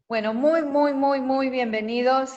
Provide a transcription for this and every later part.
Bueno, muy bienvenidos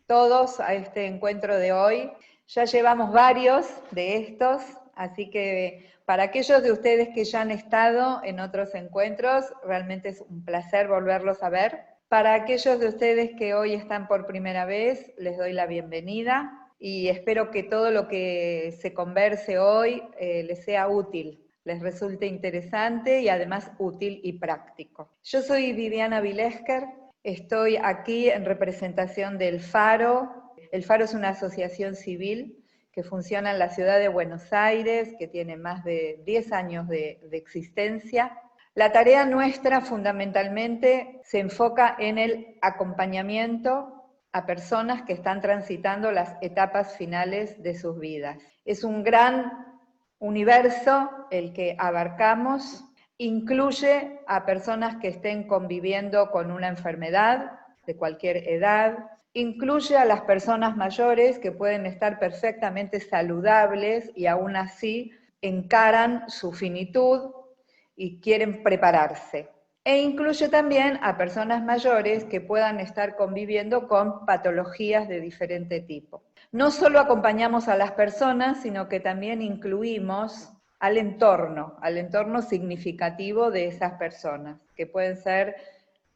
todos a este encuentro de hoy. Ya llevamos varios de estos, así que para aquellos de ustedes que ya han estado en otros encuentros, realmente es un placer volverlos a ver. Para aquellos de ustedes que hoy están por primera vez, les doy la bienvenida y espero que todo lo que se converse hoy les sea útil, les resulte interesante y además útil y práctico. Yo soy Viviana Vilesker. Estoy aquí en representación del Faro. El Faro es una asociación civil que funciona en la ciudad de Buenos Aires, que tiene más de 10 años de existencia. La tarea nuestra fundamentalmente se enfoca en el acompañamiento a personas que están transitando las etapas finales de sus vidas. Es un gran universo el que abarcamos. Incluye a personas que estén conviviendo con una enfermedad de cualquier edad, incluye a las personas mayores que pueden estar perfectamente saludables y aún así encaran su finitud y quieren prepararse. E incluye también a personas mayores que puedan estar conviviendo con patologías de diferente tipo. No solo acompañamos a las personas, sino que también incluimos al entorno significativo de esas personas, que pueden ser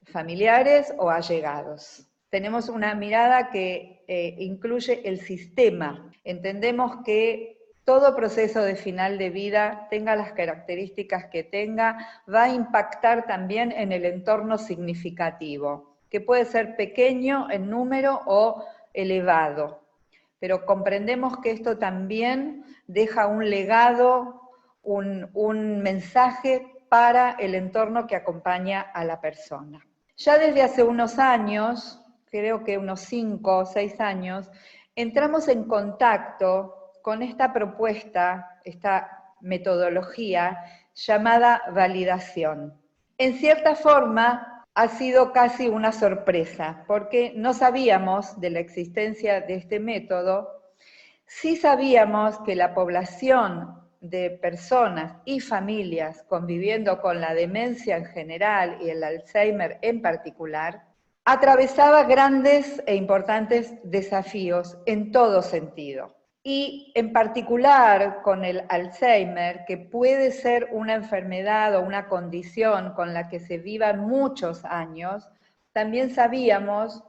familiares o allegados. Tenemos una mirada que incluye el sistema. Entendemos que todo proceso de final de vida, tenga las características que tenga, va a impactar también en el entorno significativo, que puede ser pequeño en número o elevado. Pero comprendemos que esto también deja un legado, un mensaje para el entorno que acompaña a la persona. Ya desde hace unos años, creo que unos 5 o 6 años, entramos en contacto con esta propuesta, esta metodología llamada validación. En cierta forma, ha sido casi una sorpresa, porque no sabíamos de la existencia de este método. Sí sabíamos que la población de personas y familias conviviendo con la demencia en general y el Alzheimer en particular, atravesaba grandes e importantes desafíos en todo sentido. Y en particular con el Alzheimer, que puede ser una enfermedad o una condición con la que se vivan muchos años, también sabíamos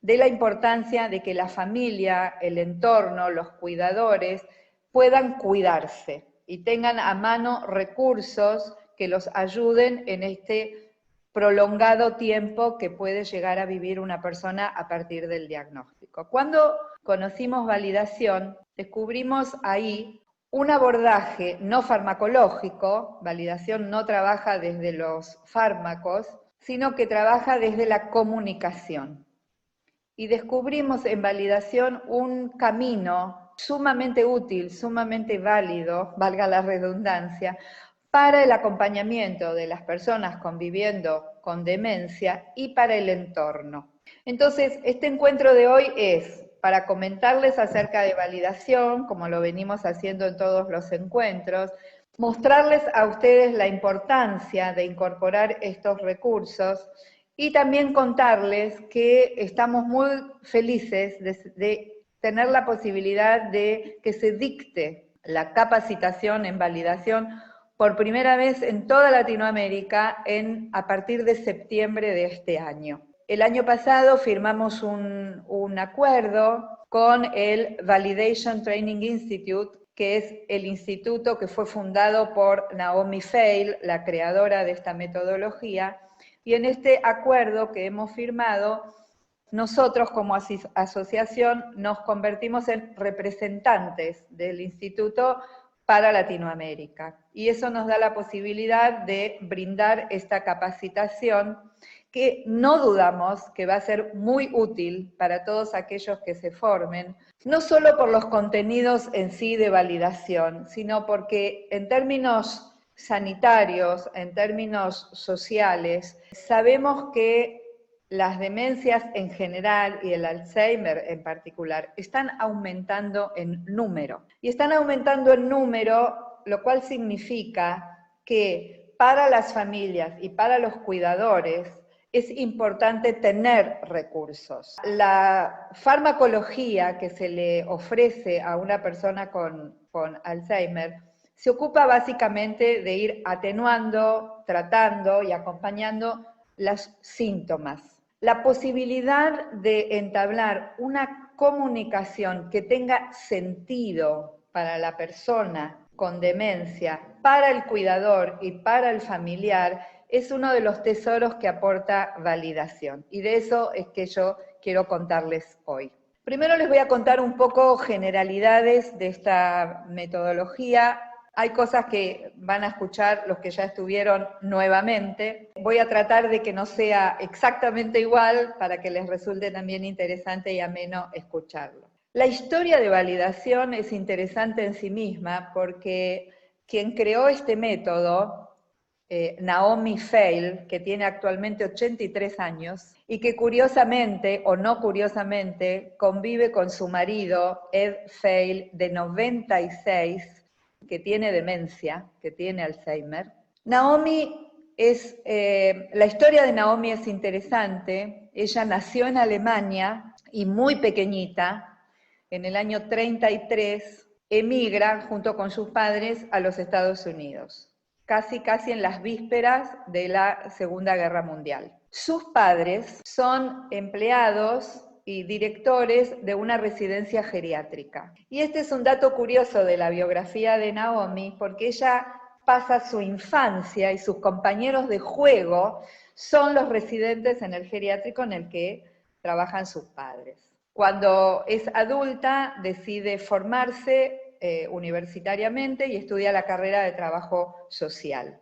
de la importancia de que la familia, el entorno, los cuidadores puedan cuidarse y tengan a mano recursos que los ayuden en este prolongado tiempo que puede llegar a vivir una persona a partir del diagnóstico. Cuando conocimos validación, descubrimos ahí un abordaje no farmacológico. Validación no trabaja desde los fármacos, sino que trabaja desde la comunicación. Y descubrimos en validación un camino sumamente útil, sumamente válido, valga la redundancia, para el acompañamiento de las personas conviviendo con demencia y para el entorno. Entonces, este encuentro de hoy es para comentarles acerca de validación, como lo venimos haciendo en todos los encuentros, mostrarles a ustedes la importancia de incorporar estos recursos y también contarles que estamos muy felices de tener la posibilidad de que se dicte la capacitación en validación por primera vez en toda Latinoamérica a partir de septiembre de este año. El año pasado firmamos un acuerdo con el Validation Training Institute, que es el instituto que fue fundado por Naomi Feil, la creadora de esta metodología, y en este acuerdo que hemos firmado, nosotros como asociación nos convertimos en representantes del instituto para Latinoamérica. Y eso nos da la posibilidad de brindar esta capacitación que no dudamos que va a ser muy útil para todos aquellos que se formen, no solo por los contenidos en sí de validación, sino porque en términos sanitarios, en términos sociales, sabemos que las demencias en general y el Alzheimer en particular están aumentando en número. Y están aumentando en número, lo cual significa que para las familias y para los cuidadores es importante tener recursos. La farmacología que se le ofrece a una persona con Alzheimer se ocupa básicamente de ir atenuando, tratando y acompañando los síntomas. La posibilidad de entablar una comunicación que tenga sentido para la persona con demencia, para el cuidador y para el familiar, es uno de los tesoros que aporta validación. Y de eso es que yo quiero contarles hoy. Primero les voy a contar un poco generalidades de esta metodología. Hay cosas que van a escuchar los que ya estuvieron nuevamente. Voy a tratar de que no sea exactamente igual para que les resulte también interesante y ameno escucharlo. La historia de validación es interesante en sí misma porque quien creó este método, Naomi Feil, que tiene actualmente 83 años y que curiosamente o no curiosamente convive con su marido, Ed Feil, de 96, que tiene demencia, que tiene Alzheimer. La historia de Naomi es interesante. Ella nació en Alemania y muy pequeñita, en el año 33, emigra junto con sus padres a los Estados Unidos, casi en las vísperas de la Segunda Guerra Mundial. Sus padres son empleados y directores de una residencia geriátrica. Y este es un dato curioso de la biografía de Naomi, porque ella pasa su infancia y sus compañeros de juego son los residentes en el geriátrico en el que trabajan sus padres. Cuando es adulta decide formarse universitariamente y estudia la carrera de trabajo social.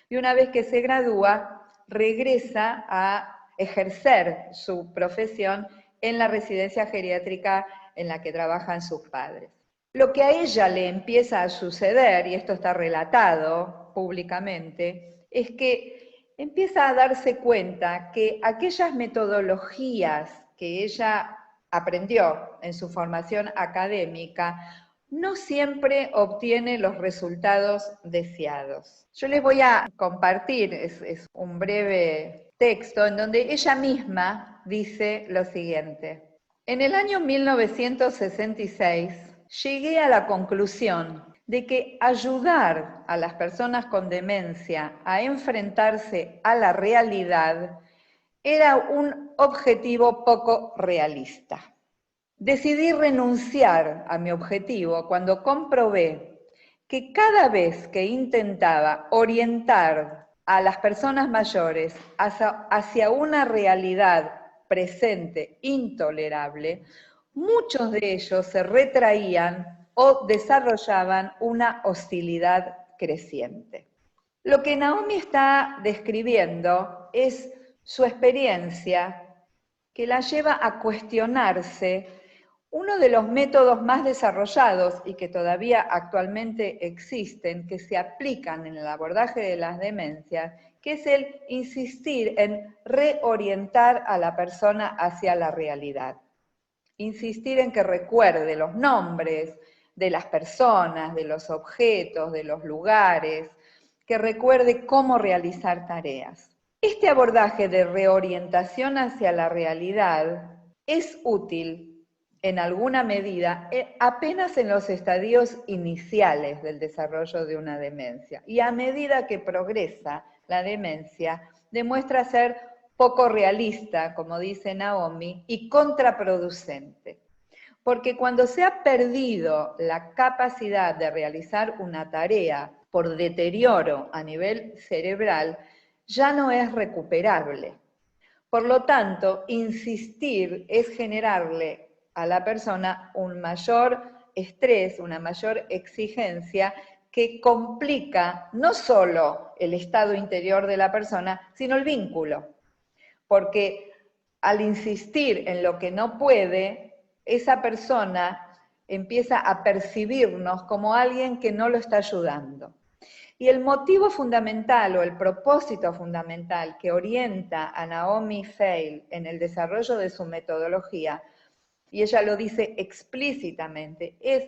Y una vez que se gradúa, regresa a ejercer su profesión en la residencia geriátrica en la que trabajan sus padres. Lo que a ella le empieza a suceder, y esto está relatado públicamente, es que empieza a darse cuenta que aquellas metodologías que ella aprendió en su formación académica no siempre obtiene los resultados deseados. Yo les voy a compartir, es un breve texto en donde ella misma dice lo siguiente. En el año 1966 llegué a la conclusión de que ayudar a las personas con demencia a enfrentarse a la realidad era un objetivo poco realista. Decidí renunciar a mi objetivo cuando comprobé que cada vez que intentaba orientar a las personas mayores hacia una realidad presente intolerable, muchos de ellos se retraían o desarrollaban una hostilidad creciente. Lo que Naomi está describiendo es su experiencia que la lleva a cuestionarse uno de los métodos más desarrollados y que todavía actualmente existen, que se aplican en el abordaje de las demencias, que es el insistir en reorientar a la persona hacia la realidad. Insistir en que recuerde los nombres de las personas, de los objetos, de los lugares, que recuerde cómo realizar tareas. Este abordaje de reorientación hacia la realidad es útil en alguna medida apenas en los estadios iniciales del desarrollo de una demencia, y a medida que progresa la demencia demuestra ser poco realista, como dice Naomi, y contraproducente. Porque cuando se ha perdido la capacidad de realizar una tarea por deterioro a nivel cerebral, ya no es recuperable. Por lo tanto, insistir es generarle a la persona un mayor estrés, una mayor exigencia que complica no solo el estado interior de la persona, sino el vínculo. Porque al insistir en lo que no puede, esa persona empieza a percibirnos como alguien que no lo está ayudando. Y el motivo fundamental o el propósito fundamental que orienta a Naomi Feil en el desarrollo de su metodología, y ella lo dice explícitamente, es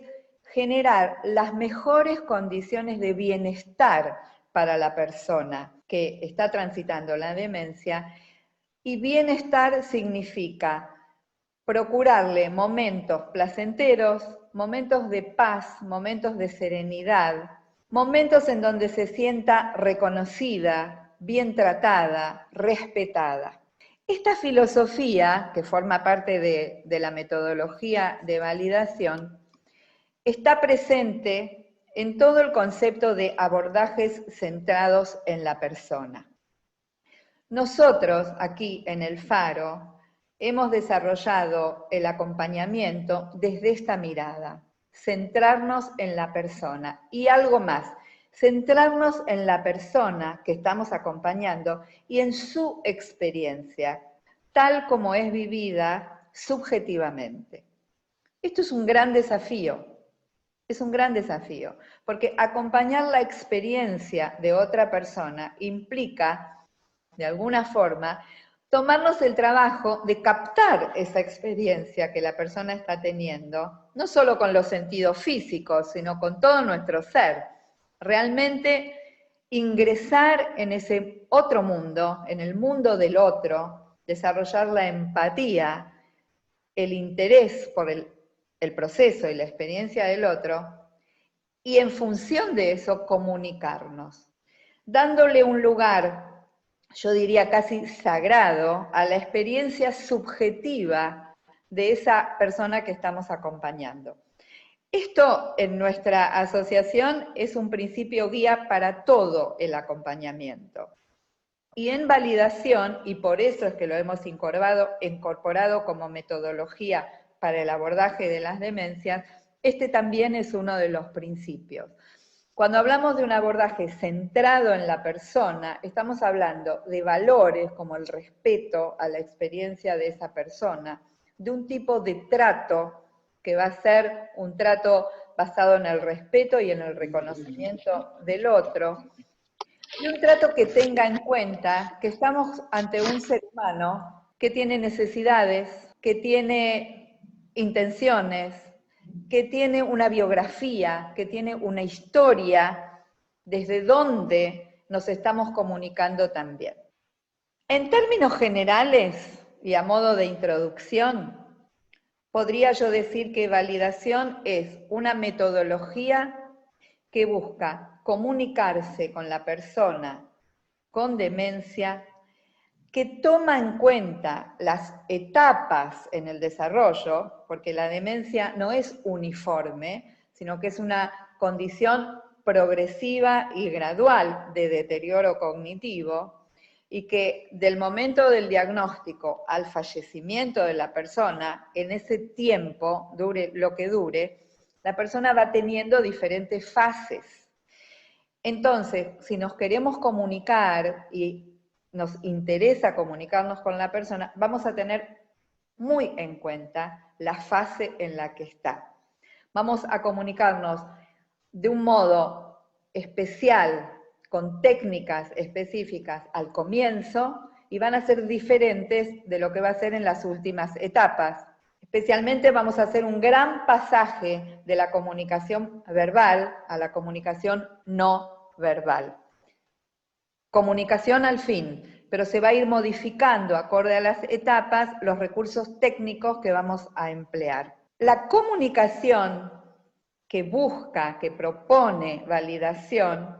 generar las mejores condiciones de bienestar para la persona que está transitando la demencia, Y bienestar significa procurarle momentos placenteros, momentos de paz, momentos de serenidad, momentos en donde se sienta reconocida, bien tratada, respetada. Esta filosofía, que forma parte de la metodología de validación, está presente en todo el concepto de abordajes centrados en la persona. Nosotros, aquí en el Faro, hemos desarrollado el acompañamiento desde esta mirada, centrarnos en la persona. Y algo más, centrarnos en la persona que estamos acompañando y en su experiencia, tal como es vivida subjetivamente. Esto es un gran desafío. Es un gran desafío, porque acompañar la experiencia de otra persona implica, de alguna forma, tomarnos el trabajo de captar esa experiencia que la persona está teniendo, no solo con los sentidos físicos, sino con todo nuestro ser. Realmente ingresar en ese otro mundo, en el mundo del otro, desarrollar la empatía, el interés por el proceso y la experiencia del otro, y en función de eso comunicarnos, dándole un lugar, yo diría casi sagrado, a la experiencia subjetiva de esa persona que estamos acompañando. Esto en nuestra asociación es un principio guía para todo el acompañamiento. Y en validación, y por eso es que lo hemos incorporado como metodología para el abordaje de las demencias, este también es uno de los principios. Cuando hablamos de un abordaje centrado en la persona, estamos hablando de valores como el respeto a la experiencia de esa persona, de un tipo de trato que va a ser un trato basado en el respeto y en el reconocimiento del otro, y un trato que tenga en cuenta que estamos ante un ser humano que tiene necesidades, que tiene intenciones, que tiene una biografía, que tiene una historia, desde donde nos estamos comunicando también. En términos generales, y a modo de introducción, podría yo decir que validación es una metodología que busca comunicarse con la persona con demencia, que toma en cuenta las etapas en el desarrollo, porque la demencia no es uniforme, sino que es una condición progresiva y gradual de deterioro cognitivo, y que del momento del diagnóstico al fallecimiento de la persona, en ese tiempo, dure lo que dure, la persona va teniendo diferentes fases. Entonces, si nos queremos comunicar y nos interesa comunicarnos con la persona, vamos a tener muy en cuenta la fase en la que está. Vamos a comunicarnos de un modo especial, con técnicas específicas al comienzo, y van a ser diferentes de lo que va a ser en las últimas etapas. Especialmente vamos a hacer un gran pasaje de la comunicación verbal a la comunicación no verbal. Comunicación al fin, pero se va a ir modificando acorde a las etapas los recursos técnicos que vamos a emplear. La comunicación que busca, que propone validación,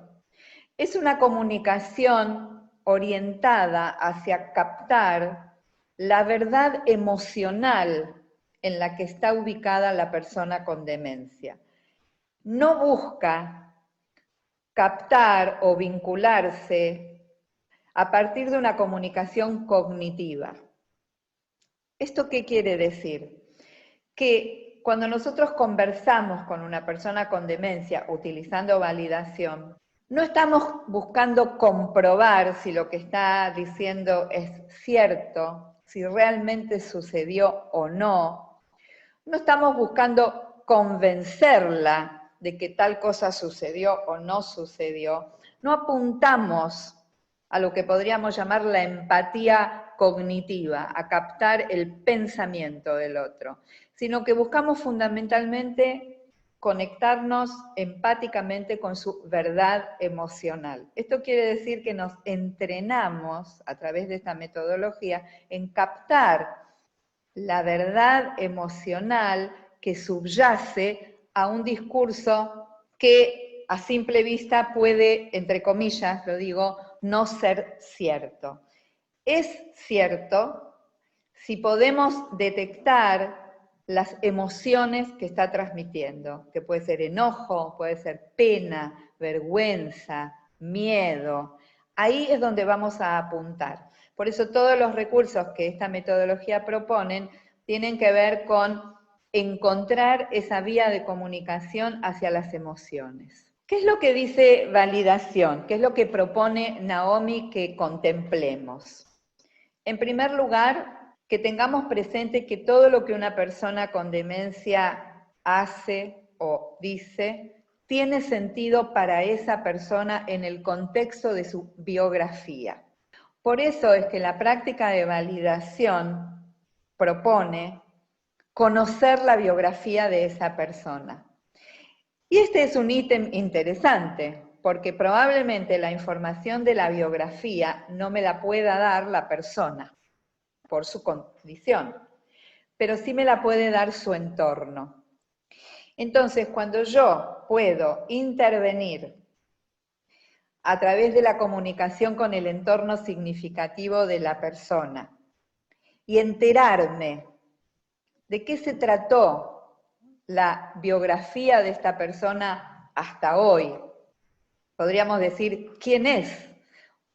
es una comunicación orientada hacia captar la verdad emocional en la que está ubicada la persona con demencia. No busca captar o vincularse a partir de una comunicación cognitiva. ¿Esto qué quiere decir? Que cuando nosotros conversamos con una persona con demencia utilizando validación, no estamos buscando comprobar si lo que está diciendo es cierto, si realmente sucedió o no. No estamos buscando convencerla de que tal cosa sucedió o no sucedió. No apuntamos a lo que podríamos llamar la empatía cognitiva, a captar el pensamiento del otro, sino que buscamos fundamentalmente conectarnos empáticamente con su verdad emocional. Esto quiere decir que nos entrenamos a través de esta metodología en captar la verdad emocional que subyace a un discurso que a simple vista puede, entre comillas, lo digo, no ser cierto. Es cierto si podemos detectar las emociones que está transmitiendo, que puede ser enojo, puede ser pena, vergüenza, miedo. Ahí es donde vamos a apuntar. Por eso todos los recursos que esta metodología proponen tienen que ver con encontrar esa vía de comunicación hacia las emociones. ¿Qué es lo que dice validación? ¿Qué es lo que propone Naomi que contemplemos? En primer lugar, que tengamos presente que todo lo que una persona con demencia hace o dice tiene sentido para esa persona en el contexto de su biografía. Por eso es que la práctica de validación propone conocer la biografía de esa persona. Y este es un ítem interesante, porque probablemente la información de la biografía no me la pueda dar la persona por su condición, pero sí me la puede dar su entorno. Entonces, cuando yo puedo intervenir a través de la comunicación con el entorno significativo de la persona y enterarme de qué se trató la biografía de esta persona hasta hoy, podríamos decir quién es,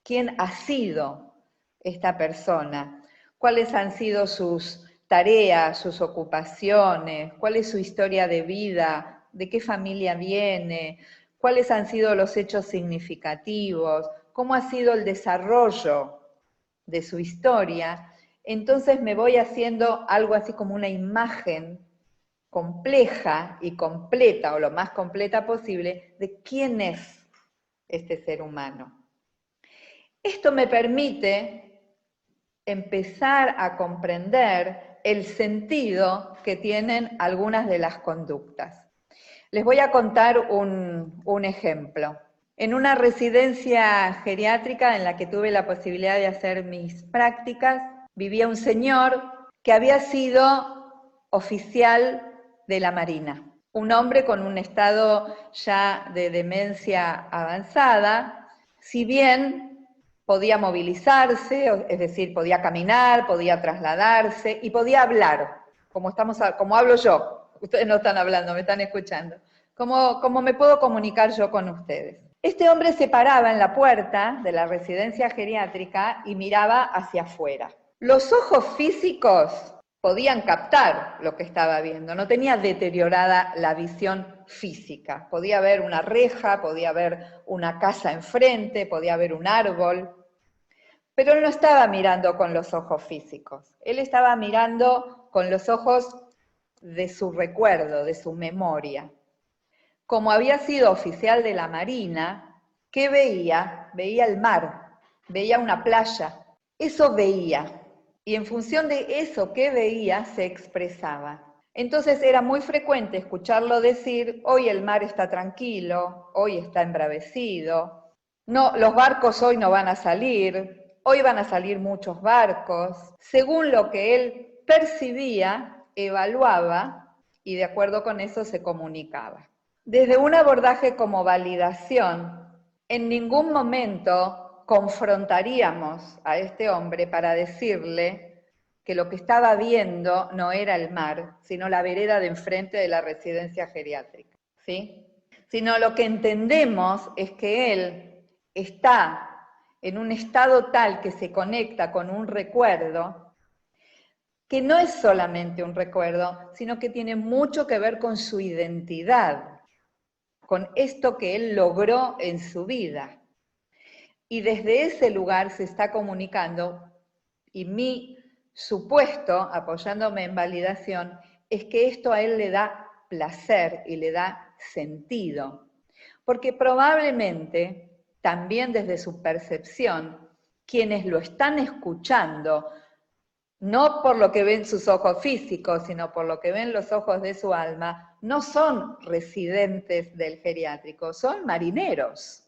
quién ha sido esta persona, cuáles han sido sus tareas, sus ocupaciones, cuál es su historia de vida, de qué familia viene, cuáles han sido los hechos significativos, cómo ha sido el desarrollo de su historia. Entonces me voy haciendo algo así como una imagen compleja y completa, o lo más completa posible, de quién es este ser humano. Esto me permite empezar a comprender el sentido que tienen algunas de las conductas. Les voy a contar un ejemplo. En una residencia geriátrica en la que tuve la posibilidad de hacer mis prácticas, vivía un señor que había sido oficial de la Marina. Un hombre con un estado ya de demencia avanzada, si bien podía movilizarse, es decir, podía caminar, podía trasladarse y podía hablar, como hablo yo. Ustedes no están hablando, me están escuchando. Como me puedo comunicar yo con ustedes. Este hombre se paraba en la puerta de la residencia geriátrica y miraba hacia afuera. Los ojos físicos podían captar lo que estaba viendo, no tenía deteriorada la visión física. Podía ver una reja, podía ver una casa enfrente, podía ver un árbol, pero él no estaba mirando con los ojos físicos, él estaba mirando con los ojos de su recuerdo, de su memoria. Como había sido oficial de la Marina, ¿qué veía? Veía el mar, veía una playa, eso veía. Y en función de eso que veía, se expresaba. Entonces era muy frecuente escucharlo decir, hoy el mar está tranquilo, hoy está embravecido, no, los barcos hoy no van a salir, hoy van a salir muchos barcos. Según lo que él percibía, evaluaba y de acuerdo con eso se comunicaba. Desde un abordaje como validación, en ningún momento confrontaríamos a este hombre para decirle que lo que estaba viendo no era el mar, sino la vereda de enfrente de la residencia geriátrica, ¿sí? Sino lo que entendemos es que él está en un estado tal que se conecta con un recuerdo, que no es solamente un recuerdo, sino que tiene mucho que ver con su identidad, con esto que él logró en su vida. Y desde ese lugar se está comunicando, y mi supuesto, apoyándome en validación, es que esto a él le da placer y le da sentido. Porque probablemente, también desde su percepción, quienes lo están escuchando no por lo que ven sus ojos físicos, sino por lo que ven los ojos de su alma, no son residentes del geriátrico, son marineros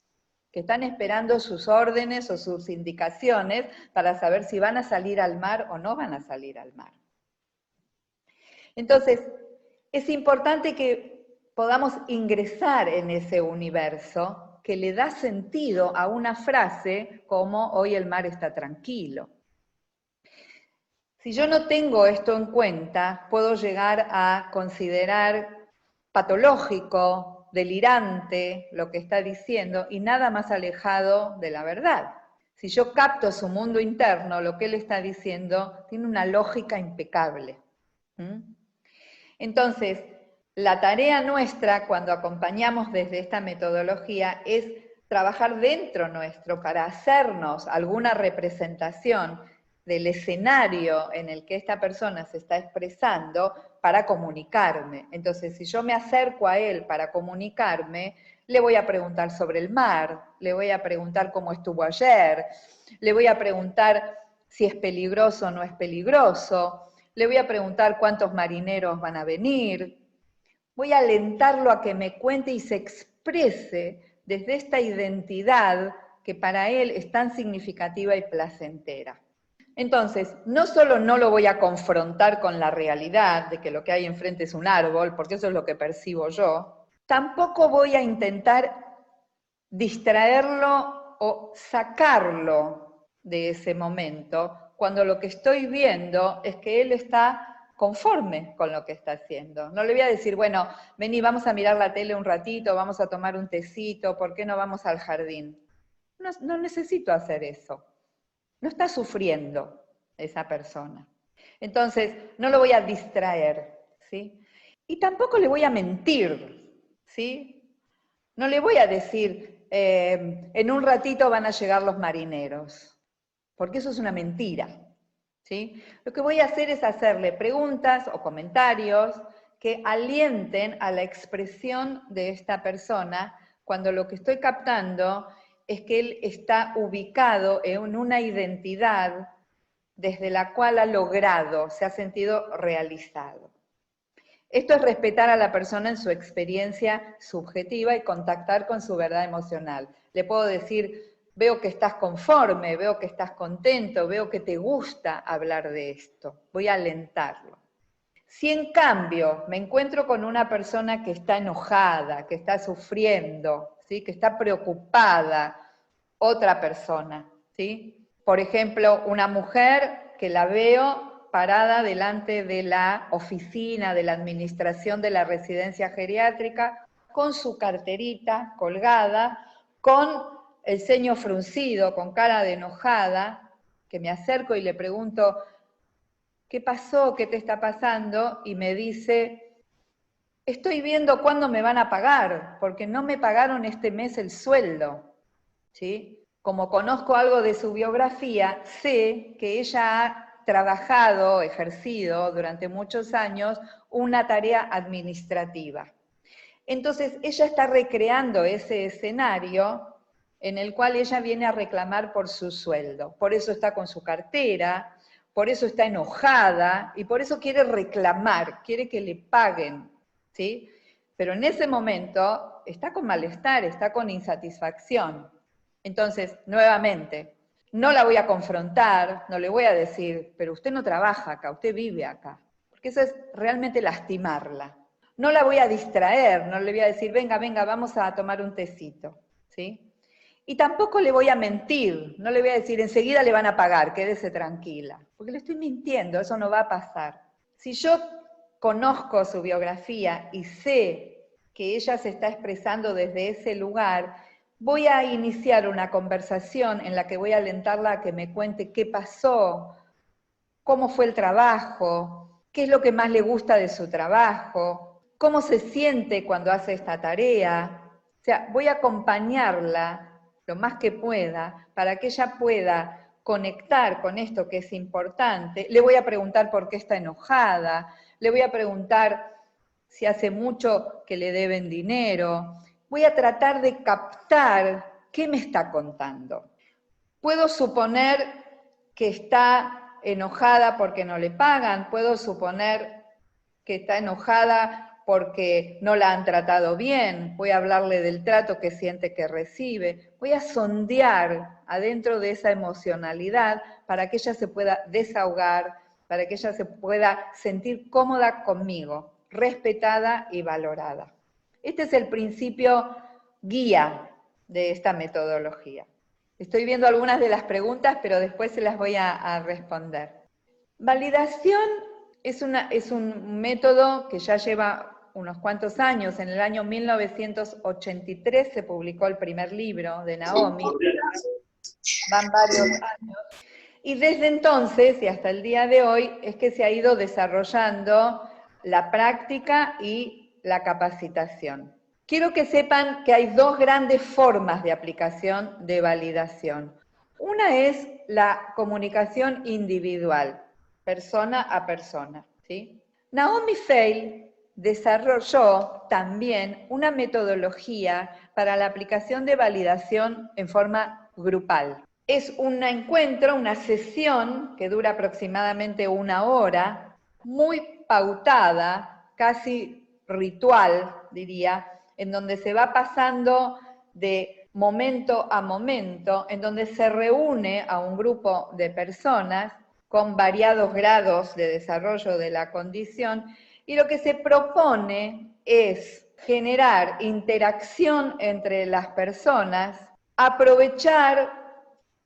que están esperando sus órdenes o sus indicaciones para saber si van a salir al mar o no van a salir al mar. Entonces, es importante que podamos ingresar en ese universo que le da sentido a una frase como hoy el mar está tranquilo. Si yo no tengo esto en cuenta, puedo llegar a considerar patológico, delirante lo que está diciendo y nada más alejado de la verdad. Si yo capto su mundo interno, lo que él está diciendo tiene una lógica impecable. Entonces, la tarea nuestra cuando acompañamos desde esta metodología es trabajar dentro nuestro para hacernos alguna representación del escenario en el que esta persona se está expresando para comunicarme. Entonces, si yo me acerco a él para comunicarme, le voy a preguntar sobre el mar, le voy a preguntar cómo estuvo ayer, le voy a preguntar si es peligroso o no es peligroso, le voy a preguntar cuántos marineros van a venir, voy a alentarlo a que me cuente y se exprese desde esta identidad que para él es tan significativa y placentera. Entonces, no solo no lo voy a confrontar con la realidad de que lo que hay enfrente es un árbol, porque eso es lo que percibo yo, tampoco voy a intentar distraerlo o sacarlo de ese momento, cuando lo que estoy viendo es que él está conforme con lo que está haciendo. No le voy a decir, bueno, vení, vamos a mirar la tele un ratito, vamos a tomar un tecito, ¿por qué no vamos al jardín? No necesito hacer eso. No está sufriendo esa persona. Entonces, no lo voy a distraer, ¿sí? Y tampoco le voy a mentir, ¿sí? No le voy a decir, en un ratito van a llegar los marineros, porque eso es una mentira, ¿sí? Lo que voy a hacer es hacerle preguntas o comentarios que alienten a la expresión de esta persona cuando lo que estoy captando es que él está ubicado en una identidad desde la cual ha logrado, se ha sentido realizado. Esto es respetar a la persona en su experiencia subjetiva y contactar con su verdad emocional. Le puedo decir, veo que estás conforme, veo que estás contento, veo que te gusta hablar de esto. Voy a alentarlo. Si en cambio me encuentro con una persona que está enojada, que está sufriendo, ¿sí? Que está preocupada, otra persona, ¿sí? Por ejemplo, una mujer que la veo parada delante de la oficina de la administración de la residencia geriátrica, con su carterita colgada, con el ceño fruncido, con cara de enojada, que me acerco y le pregunto, ¿qué pasó? ¿Qué te está pasando? Y me dice, estoy viendo cuándo me van a pagar, porque no me pagaron este mes el sueldo, ¿sí? Como conozco algo de su biografía, sé que ella ha trabajado, ejercido durante muchos años una tarea administrativa. Entonces, ella está recreando ese escenario en el cual ella viene a reclamar por su sueldo. Por eso está con su cartera, por eso está enojada y por eso quiere reclamar, quiere que le paguen, ¿sí? Pero en ese momento está con malestar, está con insatisfacción. Entonces, nuevamente, no la voy a confrontar, no le voy a decir, pero usted no trabaja acá, usted vive acá, porque eso es realmente lastimarla. No la voy a distraer, no le voy a decir, venga, venga, vamos a tomar un tecito, ¿sí? Y tampoco le voy a mentir, no le voy a decir, enseguida le van a pagar, quédese tranquila, porque le estoy mintiendo, eso no va a pasar. Si yo conozco su biografía y sé que ella se está expresando desde ese lugar, voy a iniciar una conversación en la que voy a alentarla a que me cuente qué pasó, cómo fue el trabajo, qué es lo que más le gusta de su trabajo, cómo se siente cuando hace esta tarea. O sea, voy a acompañarla lo más que pueda para que ella pueda conectar con esto que es importante. Le voy a preguntar por qué está enojada, le voy a preguntar si hace mucho que le deben dinero. Voy a tratar de captar qué me está contando. Puedo suponer que está enojada porque no le pagan, puedo suponer que está enojada porque no la han tratado bien, voy a hablarle del trato que siente que recibe, voy a sondear adentro de esa emocionalidad para que ella se pueda desahogar, para que ella se pueda sentir cómoda conmigo, respetada y valorada. Este es el principio guía de esta metodología. Estoy viendo algunas de las preguntas, pero después se las voy a responder. Validación es un método que ya lleva unos cuantos años. En el año 1983 se publicó el primer libro de Naomi. Van varios años. Y desde entonces y hasta el día de hoy es que se ha ido desarrollando la práctica y la capacitación. Quiero que sepan que hay dos grandes formas de aplicación de validación. Una es la comunicación individual, persona a persona, ¿sí? Naomi Feil desarrolló también una metodología para la aplicación de validación en forma grupal. Es un encuentro, una sesión que dura aproximadamente 1 hora, muy pautada, casi ritual, diría, en donde se va pasando de momento a momento, en donde se reúne a un grupo de personas con variados grados de desarrollo de la condición, y lo que se propone es generar interacción entre las personas, aprovechar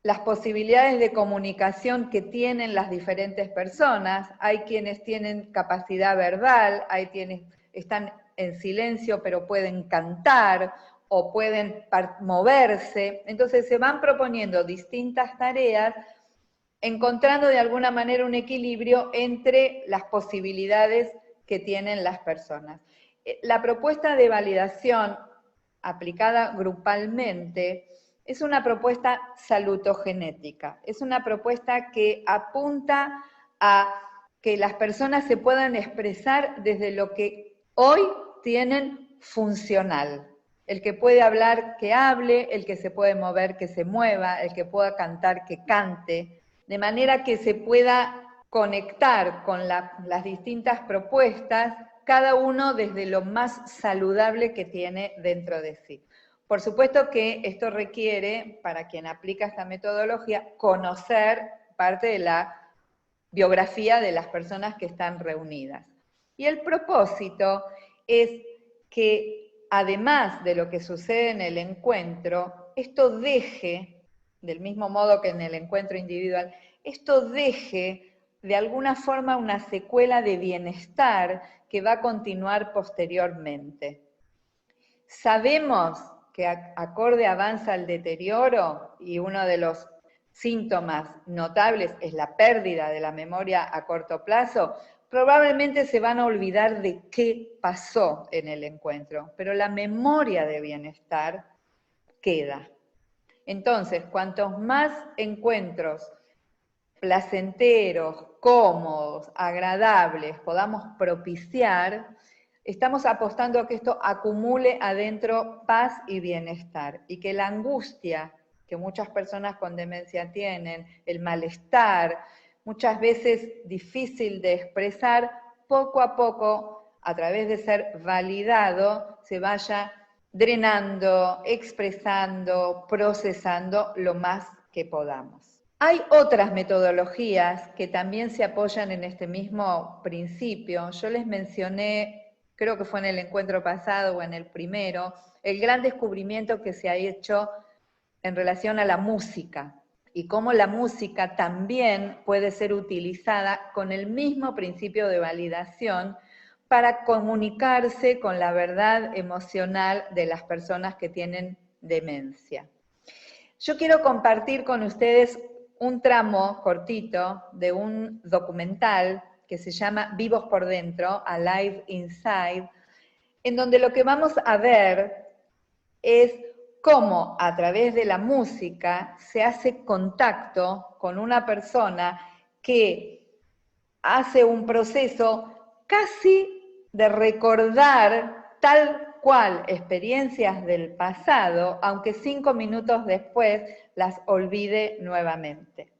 las posibilidades de comunicación que tienen las diferentes personas. Hay quienes tienen capacidad verbal, hay quienes están en silencio pero pueden cantar o pueden moverse. Entonces se van proponiendo distintas tareas, encontrando de alguna manera un equilibrio entre las posibilidades que tienen las personas. La propuesta de validación aplicada grupalmente es una propuesta salutogenética, es una propuesta que apunta a que las personas se puedan expresar desde lo que hoy tienen funcional. El que puede hablar, que hable, el que se puede mover, que se mueva, el que pueda cantar, que cante, de manera que se pueda conectar con las distintas propuestas, cada uno desde lo más saludable que tiene dentro de sí. Por supuesto que esto requiere, para quien aplica esta metodología, conocer parte de la biografía de las personas que están reunidas. Y el propósito es que, además de lo que sucede en el encuentro, esto deje, del mismo modo que en el encuentro individual, esto deje de alguna forma una secuela de bienestar que va a continuar posteriormente. Sabemos que acorde avanza el deterioro, y uno de los síntomas notables es la pérdida de la memoria a corto plazo, probablemente se van a olvidar de qué pasó en el encuentro, pero la memoria de bienestar queda. Entonces, cuantos más encuentros placenteros, cómodos, agradables podamos propiciar, estamos apostando a que esto acumule adentro paz y bienestar, y que la angustia que muchas personas con demencia tienen, el malestar, muchas veces difícil de expresar, poco a poco, a través de ser validado, se vaya drenando, expresando, procesando lo más que podamos. Hay otras metodologías que también se apoyan en este mismo principio. Yo les mencioné, creo que fue en el encuentro pasado o en el primero, el gran descubrimiento que se ha hecho en relación a la música y cómo la música también puede ser utilizada con el mismo principio de validación para comunicarse con la verdad emocional de las personas que tienen demencia. Yo quiero compartir con ustedes un tramo cortito de un documental que se llama Vivos por Dentro, Alive Inside, en donde lo que vamos a ver es cómo a través de la música se hace contacto con una persona que hace un proceso casi de recordar tal cual experiencias del pasado, aunque 5 minutos después las olvide nuevamente.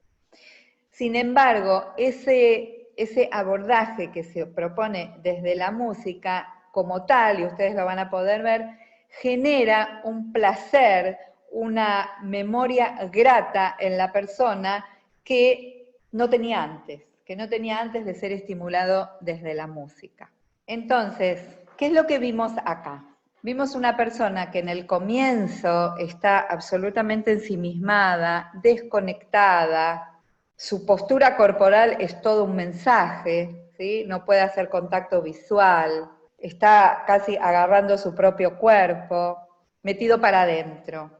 Sin embargo, ese abordaje que se propone desde la música como tal, y ustedes lo van a poder ver, genera un placer, una memoria grata en la persona que no tenía antes de ser estimulado desde la música. Entonces, ¿qué es lo que vimos acá? Vimos una persona que en el comienzo está absolutamente ensimismada, desconectada, su postura corporal es todo un mensaje, ¿sí? No puede hacer contacto visual, está casi agarrando su propio cuerpo, metido para adentro.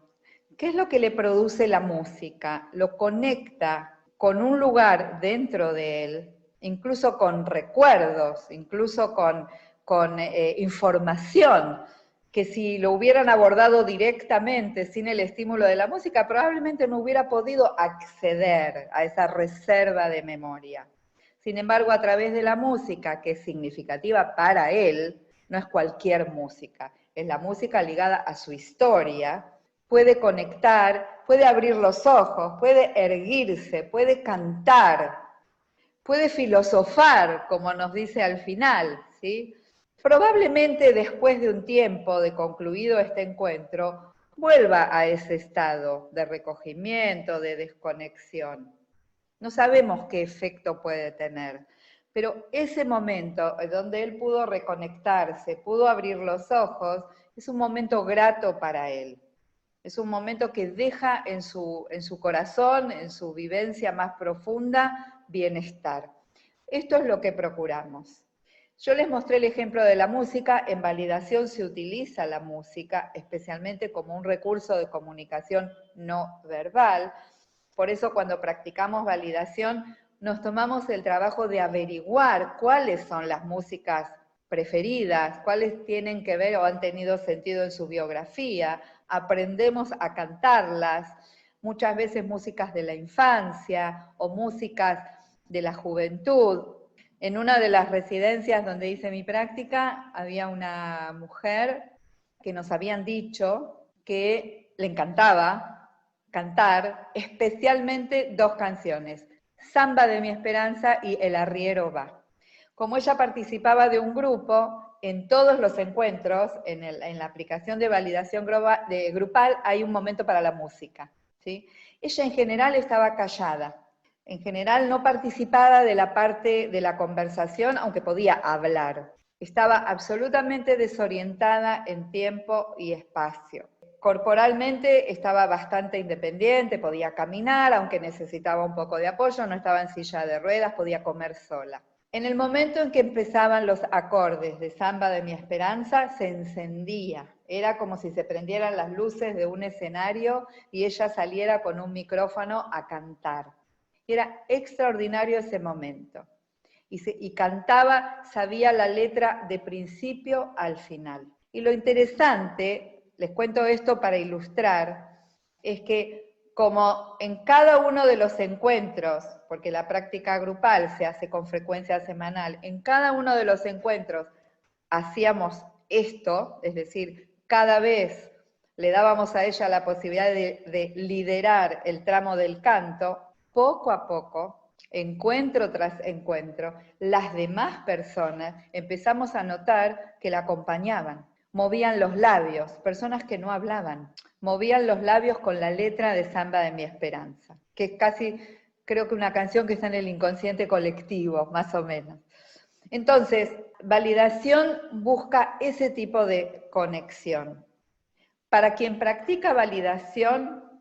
¿Qué es lo que le produce la música? Lo conecta con un lugar dentro de él, incluso con recuerdos, incluso con información, que si lo hubieran abordado directamente, sin el estímulo de la música, probablemente no hubiera podido acceder a esa reserva de memoria. Sin embargo, a través de la música, que es significativa para él, no es cualquier música, es la música ligada a su historia, puede conectar, puede abrir los ojos, puede erguirse, puede cantar, puede filosofar, como nos dice al final, ¿sí? Probablemente después de un tiempo de concluido este encuentro, vuelva a ese estado de recogimiento, de desconexión. No sabemos qué efecto puede tener, pero ese momento donde él pudo reconectarse, pudo abrir los ojos, es un momento grato para él. Es un momento que deja en su corazón, en su vivencia más profunda, bienestar. Esto es lo que procuramos. Yo les mostré el ejemplo de la música. En validación se utiliza la música, especialmente como un recurso de comunicación no verbal. Por eso cuando practicamos validación nos tomamos el trabajo de averiguar cuáles son las músicas preferidas, cuáles tienen que ver o han tenido sentido en su biografía, aprendemos a cantarlas, muchas veces músicas de la infancia o músicas de la juventud. En una de las residencias donde hice mi práctica había una mujer que nos habían dicho que le encantaba cantar especialmente dos canciones, Samba de mi Esperanza y El Arriero va. Como ella participaba de un grupo, en todos los encuentros, en la aplicación de validación grupal, hay un momento para la música, ¿sí? Ella en general estaba callada, en general no participaba de la parte de la conversación, aunque podía hablar. Estaba absolutamente desorientada en tiempo y espacio. Corporalmente estaba bastante independiente, podía caminar, aunque necesitaba un poco de apoyo, no estaba en silla de ruedas, podía comer sola. En el momento en que empezaban los acordes de Samba de mi Esperanza, se encendía. Era como si se prendieran las luces de un escenario y ella saliera con un micrófono a cantar. Era extraordinario ese momento. Y cantaba, sabía la letra de principio al final. Y lo interesante, les cuento esto para ilustrar, es que como en cada uno de los encuentros, porque la práctica grupal se hace con frecuencia semanal, en cada uno de los encuentros hacíamos esto, es decir, cada vez le dábamos a ella la posibilidad de liderar el tramo del canto, poco a poco, encuentro tras encuentro, las demás personas empezamos a notar que la acompañaban, movían los labios, personas que no hablaban, movían los labios con la letra de Samba de mi Esperanza, que es casi, creo que una canción que está en el inconsciente colectivo, más o menos. Entonces, validación busca ese tipo de conexión. Para quien practica validación,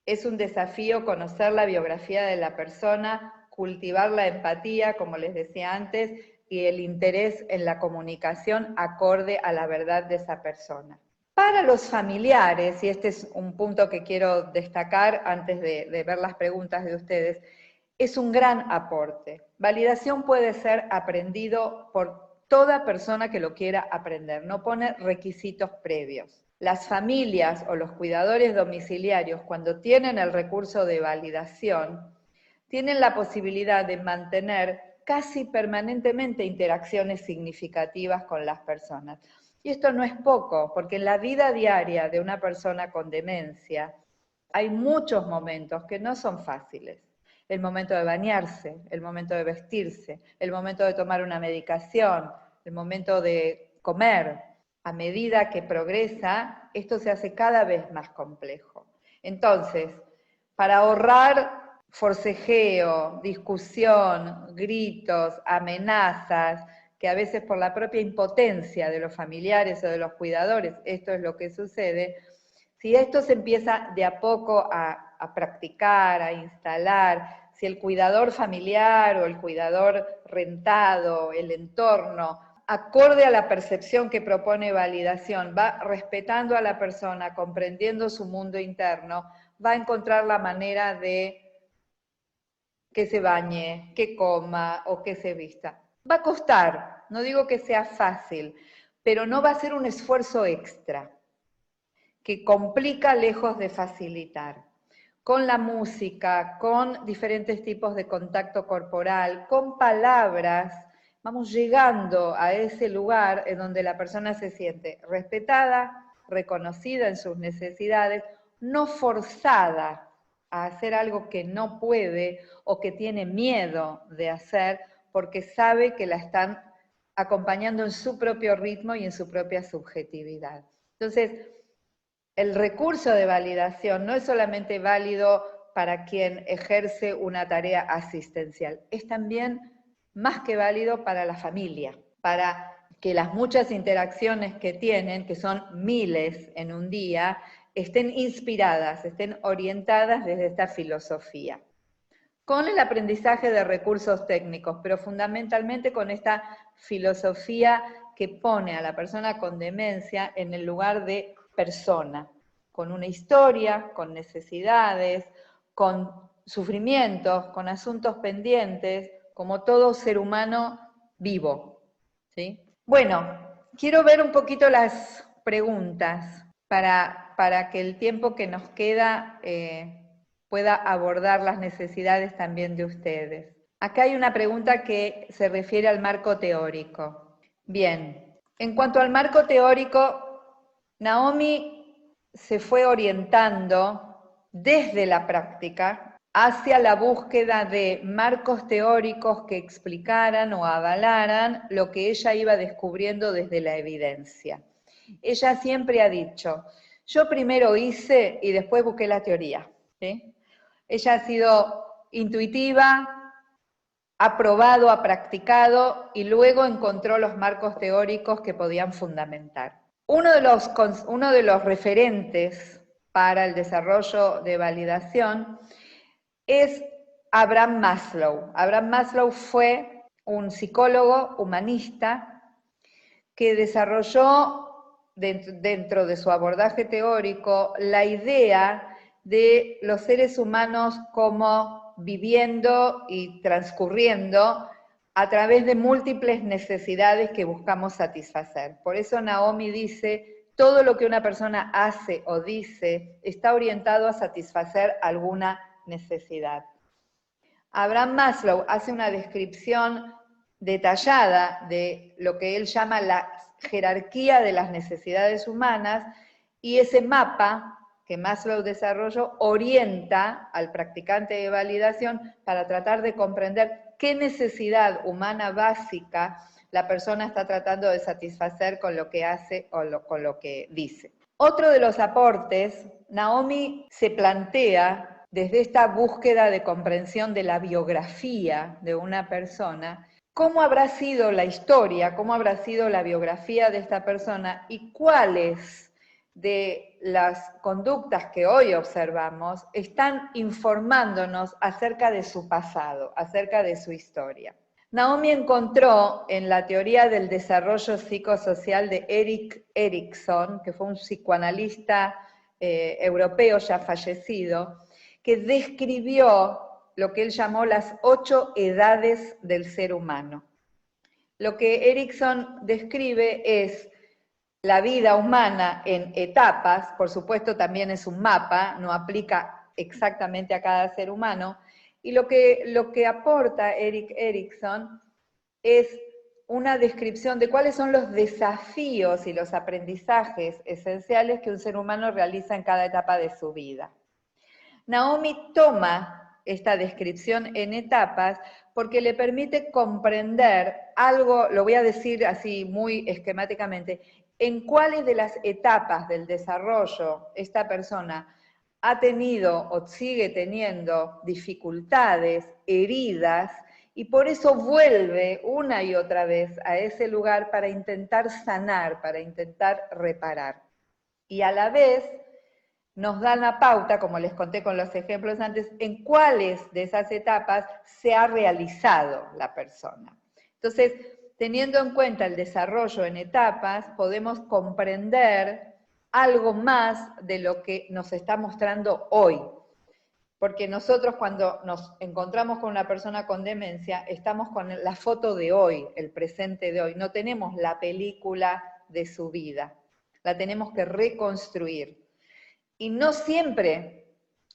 es un desafío conocer la biografía de la persona, cultivar la empatía, como les decía antes, y el interés en la comunicación acorde a la verdad de esa persona. Para los familiares, y este es un punto que quiero destacar antes de ver las preguntas de ustedes, es un gran aporte. Validación puede ser aprendido por toda persona que lo quiera aprender, no pone requisitos previos. Las familias o los cuidadores domiciliarios, cuando tienen el recurso de validación, tienen la posibilidad de mantener casi permanentemente interacciones significativas con las personas. Y esto no es poco, porque en la vida diaria de una persona con demencia hay muchos momentos que no son fáciles, el momento de bañarse, el momento de vestirse, el momento de tomar una medicación, el momento de comer. A medida que progresa, esto se hace cada vez más complejo. Entonces, para ahorrar forcejeo, discusión, gritos, amenazas, que a veces por la propia impotencia de los familiares o de los cuidadores, esto es lo que sucede, si esto se empieza de a poco a practicar, a instalar, si el cuidador familiar o el cuidador rentado, el entorno, acorde a la percepción que propone validación, va respetando a la persona, comprendiendo su mundo interno, va a encontrar la manera de que se bañe, que coma o que se vista. Va a costar, no digo que sea fácil, pero no va a ser un esfuerzo extra, que complica lejos de facilitar. Con la música, con diferentes tipos de contacto corporal, con palabras, vamos llegando a ese lugar en donde la persona se siente respetada, reconocida en sus necesidades, no forzada a hacer algo que no puede o que tiene miedo de hacer porque sabe que la están acompañando en su propio ritmo y en su propia subjetividad. Entonces, el recurso de validación no es solamente válido para quien ejerce una tarea asistencial, es también más que válido para la familia, para que las muchas interacciones que tienen, que son miles en un día, estén inspiradas, estén orientadas desde esta filosofía. Con el aprendizaje de recursos técnicos, pero fundamentalmente con esta filosofía que pone a la persona con demencia en el lugar de persona, con una historia, con necesidades, con sufrimientos, con asuntos pendientes, como todo ser humano vivo, ¿sí? Bueno, quiero ver un poquito las preguntas para que el tiempo que nos queda pueda abordar las necesidades también de ustedes. Acá hay una pregunta que se refiere al marco teórico. Bien, en cuanto al marco teórico, Naomi se fue orientando desde la práctica hacia la búsqueda de marcos teóricos que explicaran o avalaran lo que ella iba descubriendo desde la evidencia. Ella siempre ha dicho, yo primero hice y después busqué la teoría, ¿sí? Ella ha sido intuitiva, ha probado, ha practicado y luego encontró los marcos teóricos que podían fundamentar. Uno de los referentes para el desarrollo de validación es Abraham Maslow. Abraham Maslow fue un psicólogo humanista que desarrolló dentro de su abordaje teórico la idea de los seres humanos como viviendo y transcurriendo a través de múltiples necesidades que buscamos satisfacer. Por eso Naomi dice, todo lo que una persona hace o dice está orientado a satisfacer alguna necesidad. Abraham Maslow hace una descripción detallada de lo que él llama la jerarquía de las necesidades humanas, y ese mapa que Maslow desarrolló orienta al practicante de validación para tratar de comprender qué necesidad humana básica la persona está tratando de satisfacer con lo que hace o con lo que dice. Otro de los aportes, Naomi se plantea desde esta búsqueda de comprensión de la biografía de una persona, cómo habrá sido la historia, cómo habrá sido la biografía de esta persona y cuáles de las conductas que hoy observamos están informándonos acerca de su pasado, acerca de su historia. Naomi encontró en la teoría del desarrollo psicosocial de Erik Erikson, que fue un psicoanalista europeo ya fallecido, que describió lo que él llamó las 8 edades del ser humano. Lo que Erikson describe es la vida humana en etapas, por supuesto también es un mapa, no aplica exactamente a cada ser humano, y lo que aporta Erik Erikson es una descripción de cuáles son los desafíos y los aprendizajes esenciales que un ser humano realiza en cada etapa de su vida. Naomi toma esta descripción en etapas porque le permite comprender algo, lo voy a decir así muy esquemáticamente, en cuáles de las etapas del desarrollo esta persona ha tenido o sigue teniendo dificultades, heridas, y por eso vuelve una y otra vez a ese lugar para intentar sanar, para intentar reparar. Y a la vez nos dan la pauta, como les conté con los ejemplos antes, en cuáles de esas etapas se ha realizado la persona. Entonces, teniendo en cuenta el desarrollo en etapas, podemos comprender algo más de lo que nos está mostrando hoy. Porque nosotros cuando nos encontramos con una persona con demencia, estamos con la foto de hoy, el presente de hoy. No tenemos la película de su vida. La tenemos que reconstruir. Y no siempre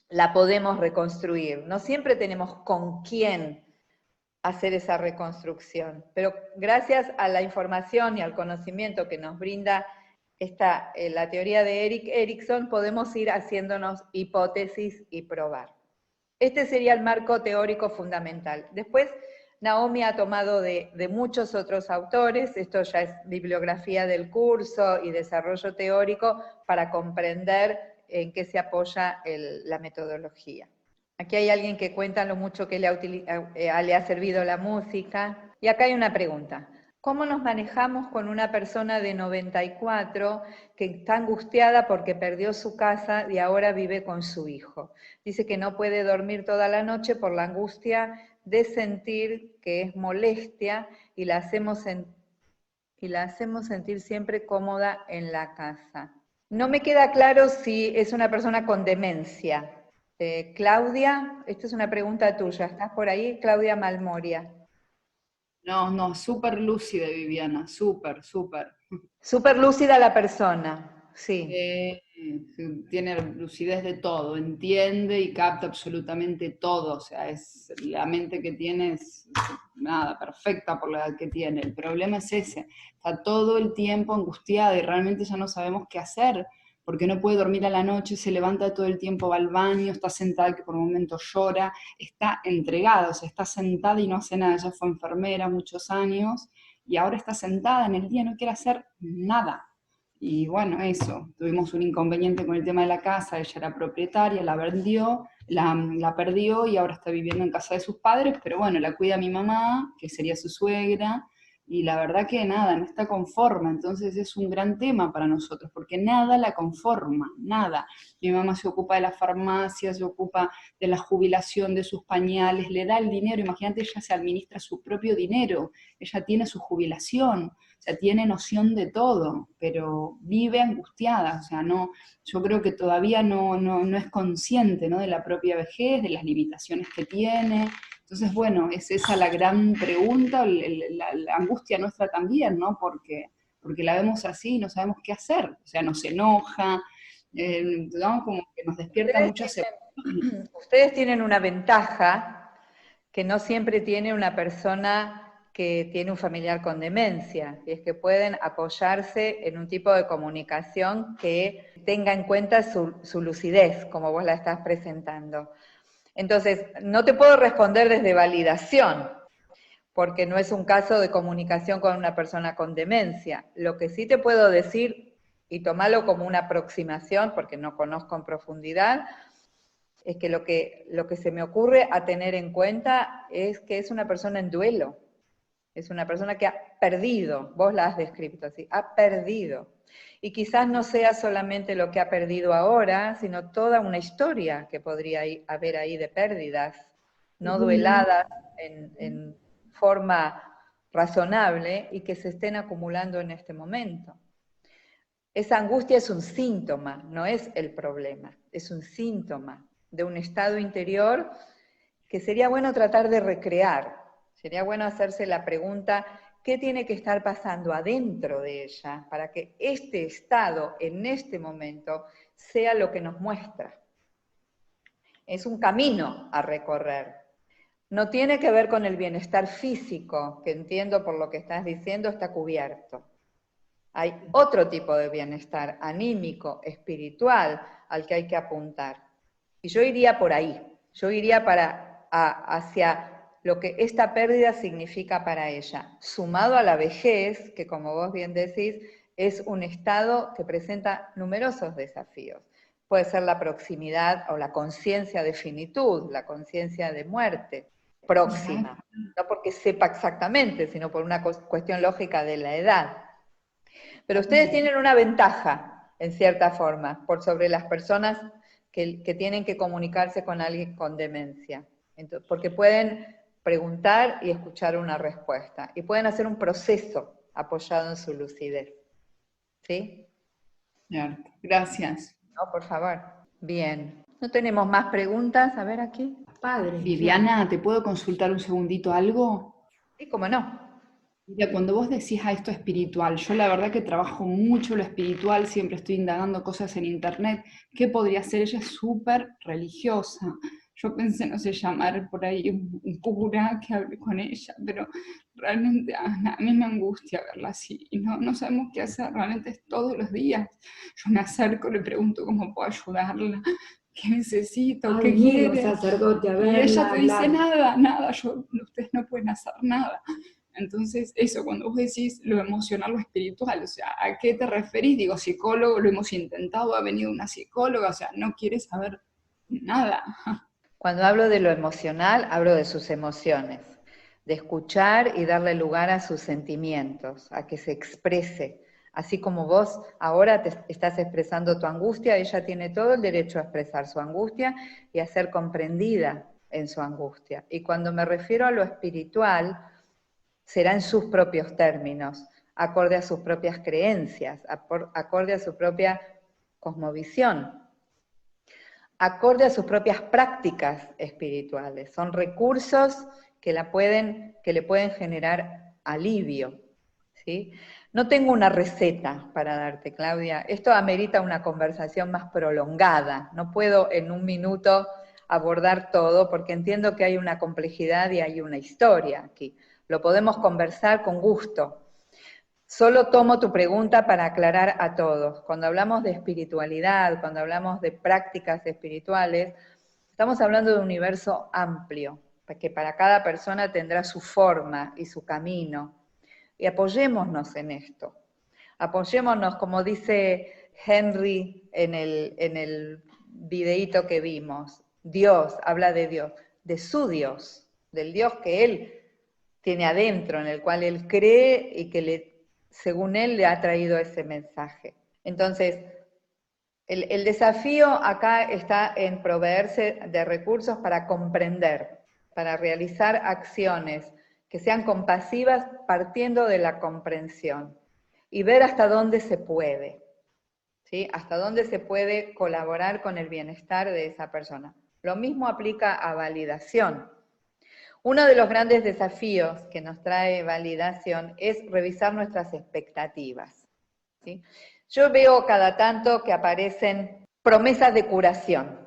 la podemos reconstruir, no siempre tenemos con quién hacer esa reconstrucción. Pero gracias a la información y al conocimiento que nos brinda la teoría de Erik Erikson, podemos ir haciéndonos hipótesis y probar. Este sería el marco teórico fundamental. Después, Naomi ha tomado de muchos otros autores, esto ya es bibliografía del curso y desarrollo teórico para comprender en qué se apoya la metodología. Aquí hay alguien que cuenta lo mucho que le ha servido la música. Y acá hay una pregunta. ¿Cómo nos manejamos con una persona de 94 que está angustiada porque perdió su casa y ahora vive con su hijo? Dice que no puede dormir toda la noche por la angustia de sentir que es molestia y la hacemos sentir siempre cómoda en la casa. No me queda claro si es una persona con demencia. Claudia, esta es una pregunta tuya. ¿Estás por ahí? Claudia Malmoria. No, súper lúcida Viviana, súper, súper. Súper lúcida la persona, sí. Tiene lucidez de todo, entiende y capta absolutamente todo, o sea, la mente que tiene es nada, perfecta por la edad que tiene. El problema es ese, está todo el tiempo angustiada y realmente ya no sabemos qué hacer, porque no puede dormir a la noche, se levanta todo el tiempo, va al baño, está sentada que por un momento llora, está entregada, o sea, está sentada y no hace nada, ella fue enfermera muchos años y ahora está sentada en el día, no quiere hacer nada. Y bueno, eso, tuvimos un inconveniente con el tema de la casa, ella era propietaria, la vendió, la perdió y ahora está viviendo en casa de sus padres, pero bueno, la cuida mi mamá, que sería su suegra, y la verdad que nada, no está conforme, entonces es un gran tema para nosotros, porque nada la conforma, nada. Mi mamá se ocupa de la farmacia, se ocupa de la jubilación de sus pañales, le da el dinero, imagínate, ella se administra su propio dinero, ella tiene su jubilación, o sea, tiene noción de todo, pero vive angustiada, o sea, no, yo creo que todavía no es consciente, ¿no?, de la propia vejez, de las limitaciones que tiene. Entonces, bueno, es esa la gran pregunta, la angustia nuestra también, ¿no? Porque la vemos así y no sabemos qué hacer, o sea, nos enoja, ¿no? Como que nos despierta muchas emociones. Ustedes tienen una ventaja que no siempre tiene una persona que tiene un familiar con demencia, y es que pueden apoyarse en un tipo de comunicación que tenga en cuenta su lucidez, como vos la estás presentando. Entonces, no te puedo responder desde validación, porque no es un caso de comunicación con una persona con demencia. Lo que sí te puedo decir, y tomarlo como una aproximación, porque no conozco en profundidad, es que lo que se me ocurre a tener en cuenta es que es una persona en duelo. Es una persona que ha perdido, vos la has descrito así, ha perdido. Y quizás no sea solamente lo que ha perdido ahora, sino toda una historia que podría haber ahí de pérdidas, no dueladas en forma razonable y que se estén acumulando en este momento. Esa angustia es un síntoma, no es el problema, es un síntoma de un estado interior que sería bueno tratar de recrear. Sería bueno hacerse la pregunta, ¿qué tiene que estar pasando adentro de ella para que este estado en este momento sea lo que nos muestra? Es un camino a recorrer. No tiene que ver con el bienestar físico, que entiendo por lo que estás diciendo está cubierto. Hay otro tipo de bienestar anímico, espiritual, al que hay que apuntar. Y yo iría por ahí. Yo iría hacia lo que esta pérdida significa para ella, sumado a la vejez, que como vos bien decís, es un estado que presenta numerosos desafíos. Puede ser la proximidad o la conciencia de finitud, la conciencia de muerte próxima, no porque sepa exactamente, sino por una cuestión lógica de la edad. Pero ustedes tienen una ventaja, en cierta forma, por sobre las personas que tienen que comunicarse con alguien con demencia. Entonces, porque pueden preguntar y escuchar una respuesta, y pueden hacer un proceso apoyado en su lucidez. ¿Sí? Cierto. Gracias. No, por favor. Bien. ¿No tenemos más preguntas? A ver aquí. Padre. Viviana, ¿te puedo consultar un segundito algo? Sí, cómo no. Mira, cuando vos decís a esto espiritual, yo la verdad que trabajo mucho lo espiritual, siempre estoy indagando cosas en internet. ¿Qué podría ser? Ella es súper religiosa. Yo pensé, no sé, llamar por ahí un cura que hable con ella, pero realmente a mí me angustia verla así. Y no sabemos qué hacer, realmente es todos los días. Yo me acerco, le pregunto cómo puedo ayudarla, qué necesito, qué quiere. Se acercó a Y verla, ella te dice hablar. nada, ustedes no pueden hacer nada. Entonces, eso, cuando vos decís lo emocional, lo espiritual, o sea, ¿a qué te referís? Digo, psicólogo, lo hemos intentado, ha venido una psicóloga, o sea, no quiere saber nada. Cuando hablo de lo emocional, hablo de sus emociones, de escuchar y darle lugar a sus sentimientos, a que se exprese. Así como vos ahora te estás expresando tu angustia, ella tiene todo el derecho a expresar su angustia y a ser comprendida en su angustia. Y cuando me refiero a lo espiritual, será en sus propios términos, acorde a sus propias creencias, acorde a su propia cosmovisión, acorde a sus propias prácticas espirituales. Son recursos que le pueden generar alivio. ¿Sí? No tengo una receta para darte, Claudia. Esto amerita una conversación más prolongada. No puedo en un minuto abordar todo porque entiendo que hay una complejidad y hay una historia aquí. Lo podemos conversar con gusto. Solo tomo tu pregunta para aclarar a todos. Cuando hablamos de espiritualidad, cuando hablamos de prácticas espirituales, estamos hablando de un universo amplio, que para cada persona tendrá su forma y su camino. Y apoyémonos en esto. Apoyémonos, como dice Henry en el videíto que vimos. Dios, habla de Dios, de su Dios, del Dios que Él tiene adentro, en el cual Él cree y que según Él le ha traído ese mensaje. Entonces, el desafío acá está en proveerse de recursos para comprender, para realizar acciones que sean compasivas partiendo de la comprensión y ver hasta dónde se puede, ¿sí? Hasta dónde se puede colaborar con el bienestar de esa persona. Lo mismo aplica a validación. Uno de los grandes desafíos que nos trae validación es revisar nuestras expectativas, ¿sí? Yo veo cada tanto que aparecen promesas de curación,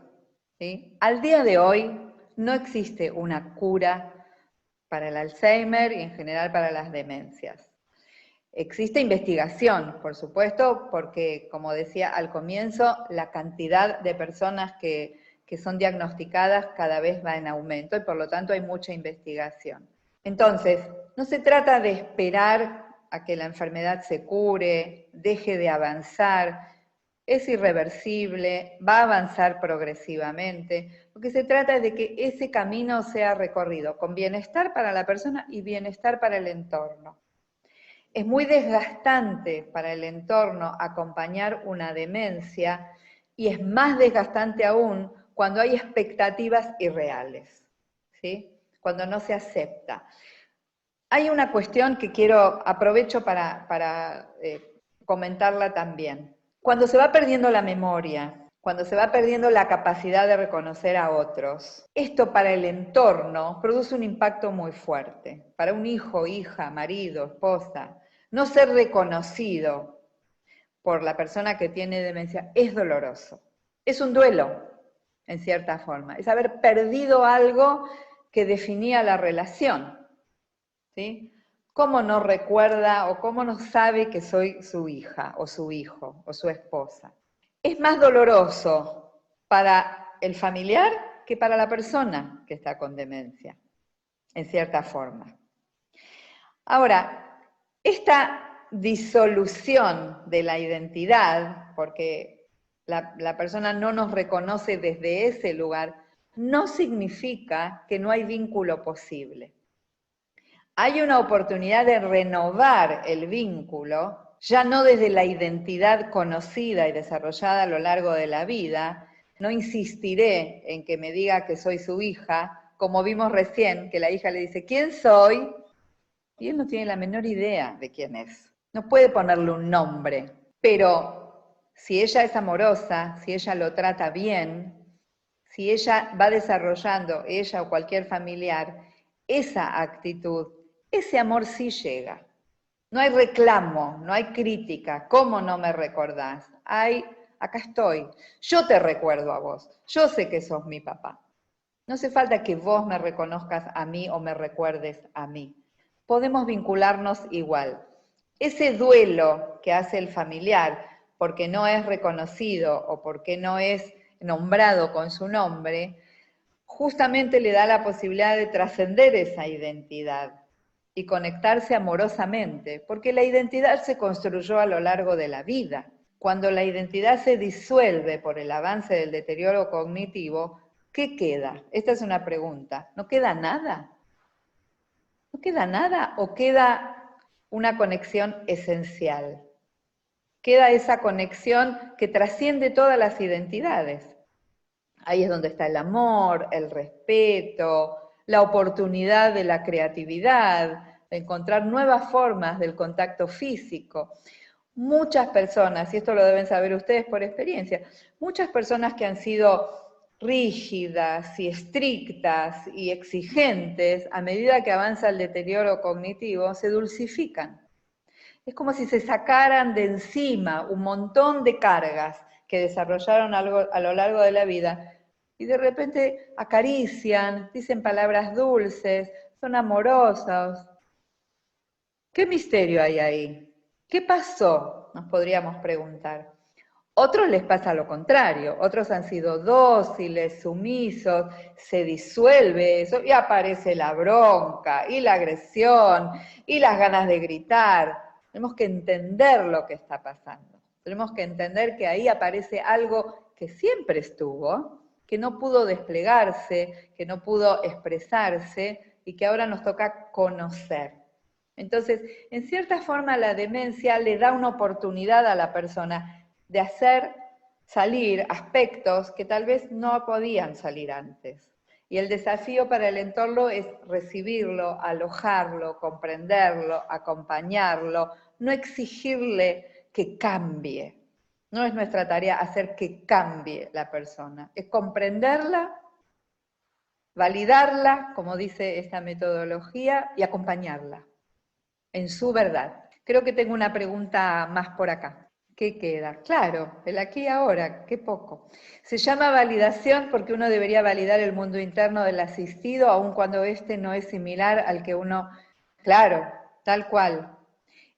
¿sí? Al día de hoy no existe una cura para el Alzheimer y en general para las demencias. Existe investigación, por supuesto, porque, como decía al comienzo, la cantidad de personas que son diagnosticadas cada vez va en aumento y por lo tanto hay mucha investigación. Entonces, no se trata de esperar a que la enfermedad se cure, deje de avanzar, es irreversible, va a avanzar progresivamente. Lo que se trata es de que ese camino sea recorrido con bienestar para la persona y bienestar para el entorno. Es muy desgastante para el entorno acompañar una demencia y es más desgastante aún cuando hay expectativas irreales, ¿sí? Cuando no se acepta. Hay una cuestión que aprovecho para comentarla también. Cuando se va perdiendo la memoria, cuando se va perdiendo la capacidad de reconocer a otros, esto para el entorno produce un impacto muy fuerte. Para un hijo, hija, marido, esposa, no ser reconocido por la persona que tiene demencia es doloroso. Es un duelo, en cierta forma. Es haber perdido algo que definía la relación, ¿sí? ¿Cómo no recuerda o cómo no sabe que soy su hija o su hijo o su esposa? Es más doloroso para el familiar que para la persona que está con demencia, en cierta forma. Ahora, esta disolución de la identidad, porque la persona no nos reconoce desde ese lugar, no significa que no hay vínculo posible. Hay una oportunidad de renovar el vínculo, ya no desde la identidad conocida y desarrollada a lo largo de la vida. No insistiré en que me diga que soy su hija, como vimos recién, que la hija le dice, ¿quién soy? Y él no tiene la menor idea de quién es. No puede ponerle un nombre, pero si ella es amorosa, si ella lo trata bien, si ella va desarrollando, ella o cualquier familiar, esa actitud, ese amor sí llega. No hay reclamo, no hay crítica. ¿Cómo no me recordás? Acá estoy. Yo te recuerdo a vos. Yo sé que sos mi papá. No hace falta que vos me reconozcas a mí o me recuerdes a mí. Podemos vincularnos igual. Ese duelo que hace el familiar porque no es reconocido o porque no es nombrado con su nombre, justamente le da la posibilidad de trascender esa identidad y conectarse amorosamente, porque la identidad se construyó a lo largo de la vida. Cuando la identidad se disuelve por el avance del deterioro cognitivo, ¿qué queda? Esta es una pregunta. ¿No queda nada? ¿No queda nada o queda una conexión esencial? Queda esa conexión que trasciende todas las identidades. Ahí es donde está el amor, el respeto, la oportunidad de la creatividad, de encontrar nuevas formas del contacto físico. Muchas personas, y esto lo deben saber ustedes por experiencia, muchas personas que han sido rígidas y estrictas y exigentes, a medida que avanza el deterioro cognitivo, se dulcifican. Es como si se sacaran de encima un montón de cargas que desarrollaron a lo largo de la vida y de repente acarician, dicen palabras dulces, son amorosos. ¿Qué misterio hay ahí? ¿Qué pasó? Nos podríamos preguntar. Otros les pasa lo contrario, otros han sido dóciles, sumisos, se disuelve eso y aparece la bronca y la agresión y las ganas de gritar. Tenemos que entender lo que está pasando. Tenemos que entender que ahí aparece algo que siempre estuvo, que no pudo desplegarse, que no pudo expresarse y que ahora nos toca conocer. Entonces, en cierta forma la demencia le da una oportunidad a la persona de hacer salir aspectos que tal vez no podían salir antes. Y el desafío para el entorno es recibirlo, alojarlo, comprenderlo, acompañarlo, no exigirle que cambie. No es nuestra tarea hacer que cambie la persona, es comprenderla, validarla, como dice esta metodología, y acompañarla en su verdad. Creo que tengo una pregunta más por acá. ¿Qué queda? Claro, el aquí y ahora, qué poco. Se llama validación porque uno debería validar el mundo interno del asistido, aun cuando este no es similar al que uno... Claro, tal cual.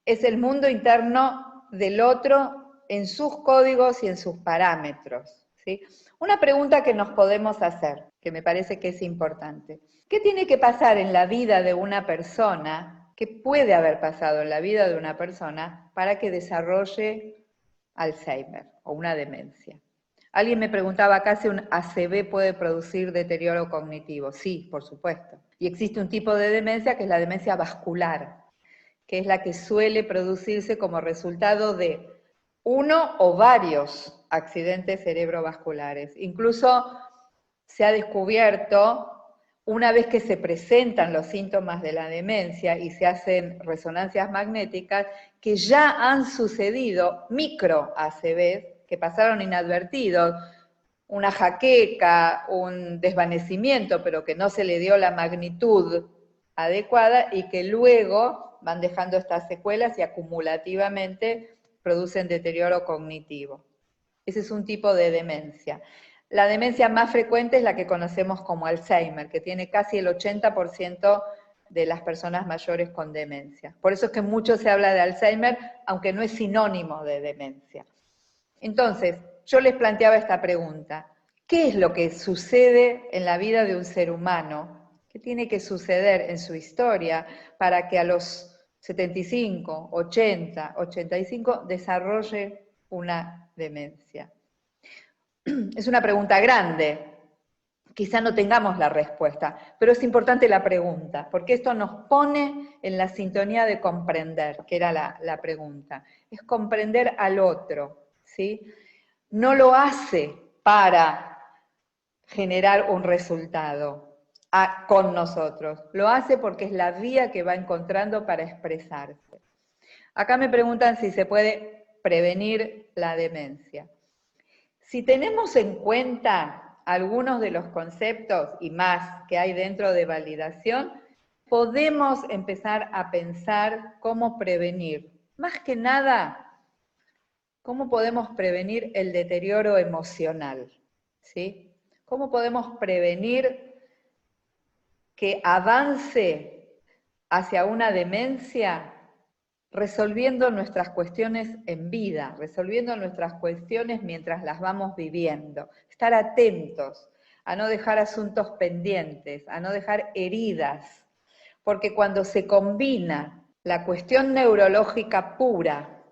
Es el mundo interno del otro en sus códigos y en sus parámetros, ¿sí? Una pregunta que nos podemos hacer, que me parece que es importante. ¿Qué tiene que pasar en la vida de una persona, qué puede haber pasado en la vida de una persona para que desarrolle Alzheimer o una demencia? Alguien me preguntaba acá si un ACV puede producir deterioro cognitivo. Sí, por supuesto. Y existe un tipo de demencia que es la demencia vascular, que es la que suele producirse como resultado de uno o varios accidentes cerebrovasculares. Incluso se ha descubierto, una vez que se presentan los síntomas de la demencia y se hacen resonancias magnéticas, que ya han sucedido micro ACVs que pasaron inadvertidos, una jaqueca, un desvanecimiento, pero que no se le dio la magnitud adecuada y que luego van dejando estas secuelas y acumulativamente producen deterioro cognitivo. Ese es un tipo de demencia. La demencia más frecuente es la que conocemos como Alzheimer, que tiene casi el 80% de las personas mayores con demencia. Por eso es que mucho se habla de Alzheimer, aunque no es sinónimo de demencia. Entonces, yo les planteaba esta pregunta. ¿Qué es lo que sucede en la vida de un ser humano? ¿Qué tiene que suceder en su historia para que a los 75, 80, 85 desarrolle una demencia? Es una pregunta grande. Quizá no tengamos la respuesta, pero es importante la pregunta, porque esto nos pone en la sintonía de comprender, que era la pregunta. Es comprender al otro, ¿sí? No lo hace para generar un resultado con nosotros, lo hace porque es la vía que va encontrando para expresarse. Acá me preguntan si se puede prevenir la demencia. Si tenemos en cuenta algunos de los conceptos y más que hay dentro de validación, podemos empezar a pensar cómo prevenir. Más que nada, cómo podemos prevenir el deterioro emocional, ¿sí? ¿Cómo podemos prevenir que avance hacia una demencia resolviendo nuestras cuestiones en vida, resolviendo nuestras cuestiones mientras las vamos viviendo? Estar atentos a no dejar asuntos pendientes, a no dejar heridas, porque cuando se combina la cuestión neurológica pura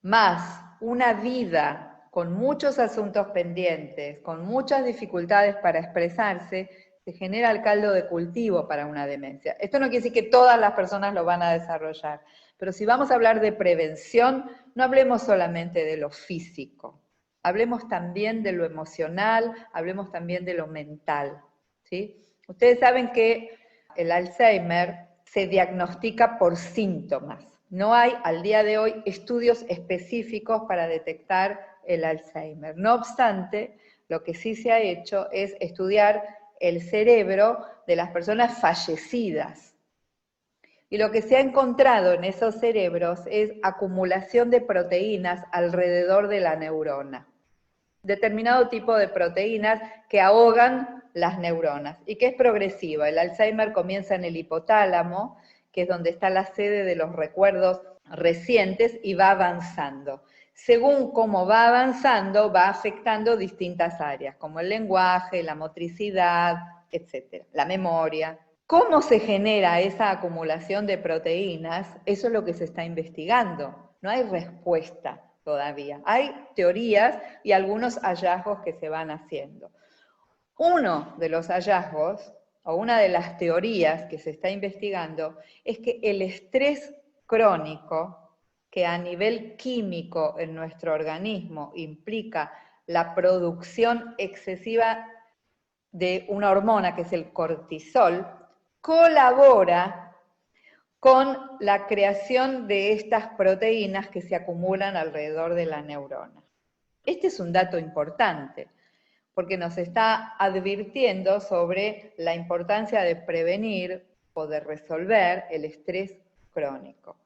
más una vida con muchos asuntos pendientes, con muchas dificultades para expresarse, se genera el caldo de cultivo para una demencia. Esto no quiere decir que todas las personas lo van a desarrollar, pero si vamos a hablar de prevención, no hablemos solamente de lo físico, hablemos también de lo emocional, hablemos también de lo mental, ¿sí? Ustedes saben que el Alzheimer se diagnostica por síntomas. No hay al día de hoy estudios específicos para detectar el Alzheimer. No obstante, lo que sí se ha hecho es estudiar el cerebro de las personas fallecidas. Y lo que se ha encontrado en esos cerebros es acumulación de proteínas alrededor de la neurona. Determinado tipo de proteínas que ahogan las neuronas y que es progresiva. El Alzheimer comienza en el hipotálamo, que es donde está la sede de los recuerdos recientes, y va avanzando. Según cómo va avanzando, va afectando distintas áreas, como el lenguaje, la motricidad, etc., la memoria. ¿Cómo se genera esa acumulación de proteínas? Eso es lo que se está investigando. No hay respuesta todavía. Hay teorías y algunos hallazgos que se van haciendo. Uno de los hallazgos, o una de las teorías que se está investigando, es que el estrés crónico, que a nivel químico en nuestro organismo implica la producción excesiva de una hormona que es el cortisol, colabora con la creación de estas proteínas que se acumulan alrededor de la neurona. Este es un dato importante, porque nos está advirtiendo sobre la importancia de prevenir o de resolver el estrés crónico.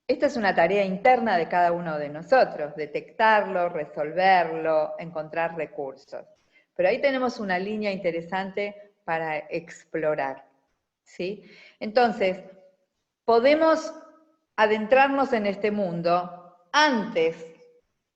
Esta es una tarea interna de cada uno de nosotros, detectarlo, resolverlo, encontrar recursos. Pero ahí tenemos una línea interesante para explorar, ¿sí? Entonces, podemos adentrarnos en este mundo antes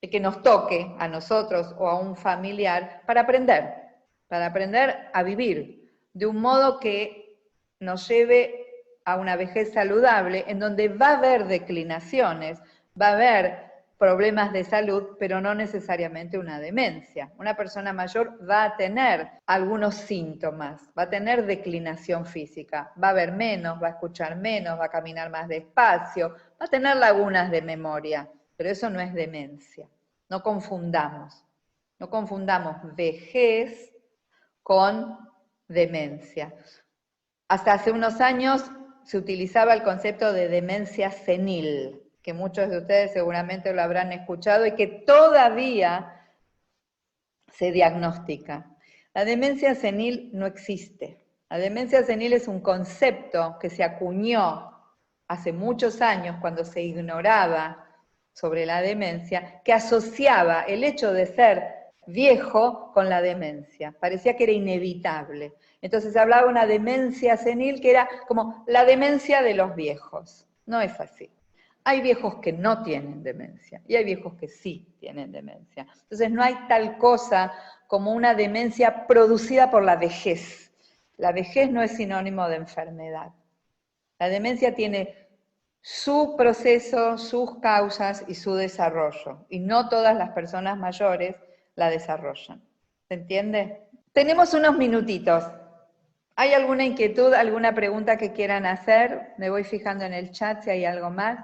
de que nos toque a nosotros o a un familiar para aprender a vivir de un modo que nos lleve a una vejez saludable, en donde va a haber declinaciones, va a haber problemas de salud, pero no necesariamente una demencia. Una persona mayor va a tener algunos síntomas, va a tener declinación física, va a ver menos, va a escuchar menos, va a caminar más despacio, va a tener lagunas de memoria, pero eso no es demencia. No confundamos vejez con demencia. Hasta hace unos años se utilizaba el concepto de demencia senil, que muchos de ustedes seguramente lo habrán escuchado y que todavía se diagnostica. La demencia senil no existe. La demencia senil es un concepto que se acuñó hace muchos años cuando se ignoraba sobre la demencia, que asociaba el hecho de ser viejo con la demencia. Parecía que era inevitable. Entonces se hablaba de una demencia senil que era como la demencia de los viejos. No es así. Hay viejos que no tienen demencia y hay viejos que sí tienen demencia. Entonces no hay tal cosa como una demencia producida por la vejez. La vejez no es sinónimo de enfermedad. La demencia tiene su proceso, sus causas y su desarrollo. Y no todas las personas mayores la desarrollan. ¿Se entiende? Tenemos unos minutitos. ¿Hay alguna inquietud, alguna pregunta que quieran hacer? Me voy fijando en el chat si hay algo más.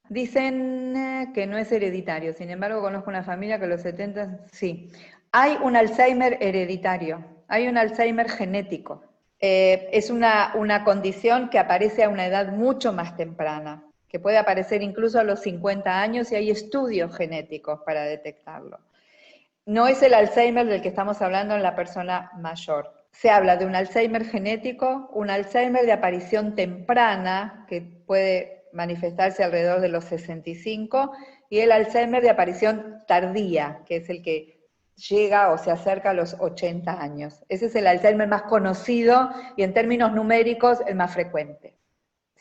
Dicen que no es hereditario, sin embargo conozco una familia que a los 70, sí. Hay un Alzheimer hereditario, hay un Alzheimer genético. Es una condición que aparece a una edad mucho más temprana, que puede aparecer incluso a los 50 años y hay estudios genéticos para detectarlo. No es el Alzheimer del que estamos hablando en la persona mayor. Se habla de un Alzheimer genético, un Alzheimer de aparición temprana, que puede manifestarse alrededor de los 65, y el Alzheimer de aparición tardía, que es el que llega o se acerca a los 80 años. Ese es el Alzheimer más conocido y en términos numéricos el más frecuente.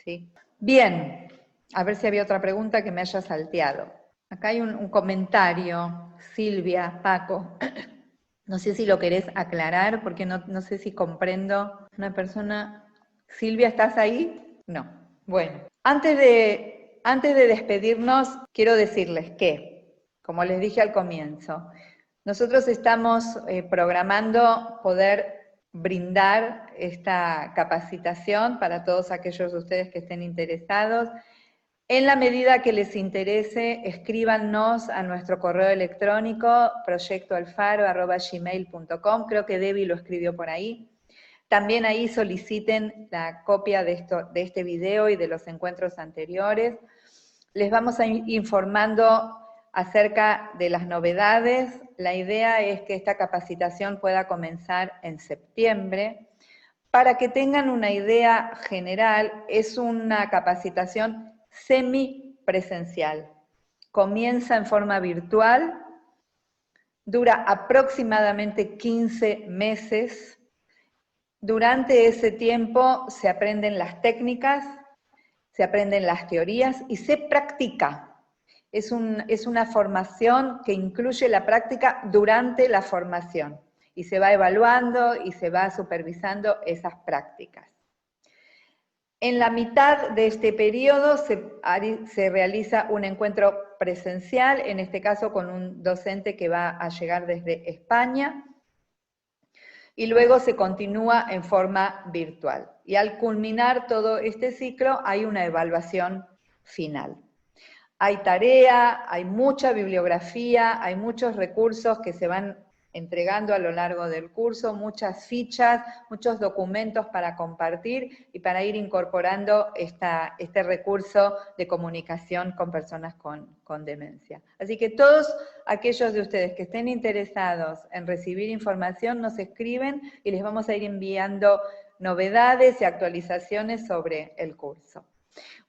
¿Sí? Bien, a ver si había otra pregunta que me haya salteado. Acá hay un comentario, Silvia, Paco. No sé si lo querés aclarar, porque no sé si comprendo. Una persona... Silvia, ¿estás ahí? No. Bueno, antes de despedirnos, quiero decirles que, como les dije al comienzo, nosotros estamos programando poder brindar esta capacitación para todos aquellos de ustedes que estén interesados. En la medida que les interese, escríbanos a nuestro correo electrónico proyectoalfaro@gmail.com, creo que Debbie lo escribió por ahí. También ahí soliciten la copia de este video y de los encuentros anteriores. Les vamos a ir informando acerca de las novedades. La idea es que esta capacitación pueda comenzar en septiembre. Para que tengan una idea general, es una capacitación semipresencial. Comienza en forma virtual, dura aproximadamente 15 meses. Durante ese tiempo se aprenden las técnicas, se aprenden las teorías y se practica. Es una formación que incluye la práctica durante la formación y se va evaluando y se va supervisando esas prácticas. En la mitad de este periodo se realiza un encuentro presencial, en este caso con un docente que va a llegar desde España, y luego se continúa en forma virtual. Y al culminar todo este ciclo hay una evaluación final. Hay tarea, hay mucha bibliografía, hay muchos recursos que se van entregando a lo largo del curso, muchas fichas, muchos documentos para compartir y para ir incorporando este recurso de comunicación con personas con demencia. Así que todos aquellos de ustedes que estén interesados en recibir información nos escriben y les vamos a ir enviando novedades y actualizaciones sobre el curso.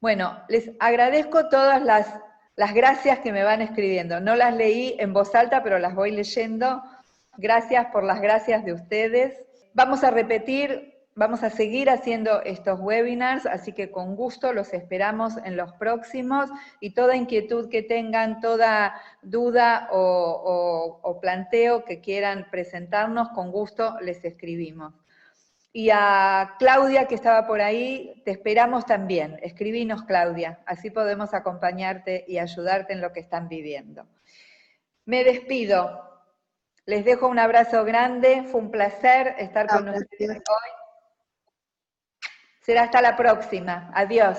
Bueno, les agradezco todas las gracias que me van escribiendo. No las leí en voz alta, pero las voy leyendo. Gracias por las gracias de ustedes. Vamos a repetir, vamos a seguir haciendo estos webinars, así que con gusto los esperamos en los próximos y toda inquietud que tengan, toda duda o planteo que quieran presentarnos, con gusto les escribimos. Y a Claudia, que estaba por ahí, te esperamos también. Escribinos, Claudia, así podemos acompañarte y ayudarte en lo que están viviendo. Me despido. Les dejo un abrazo grande. Fue un placer estar con ustedes hoy. Será hasta la próxima. Adiós.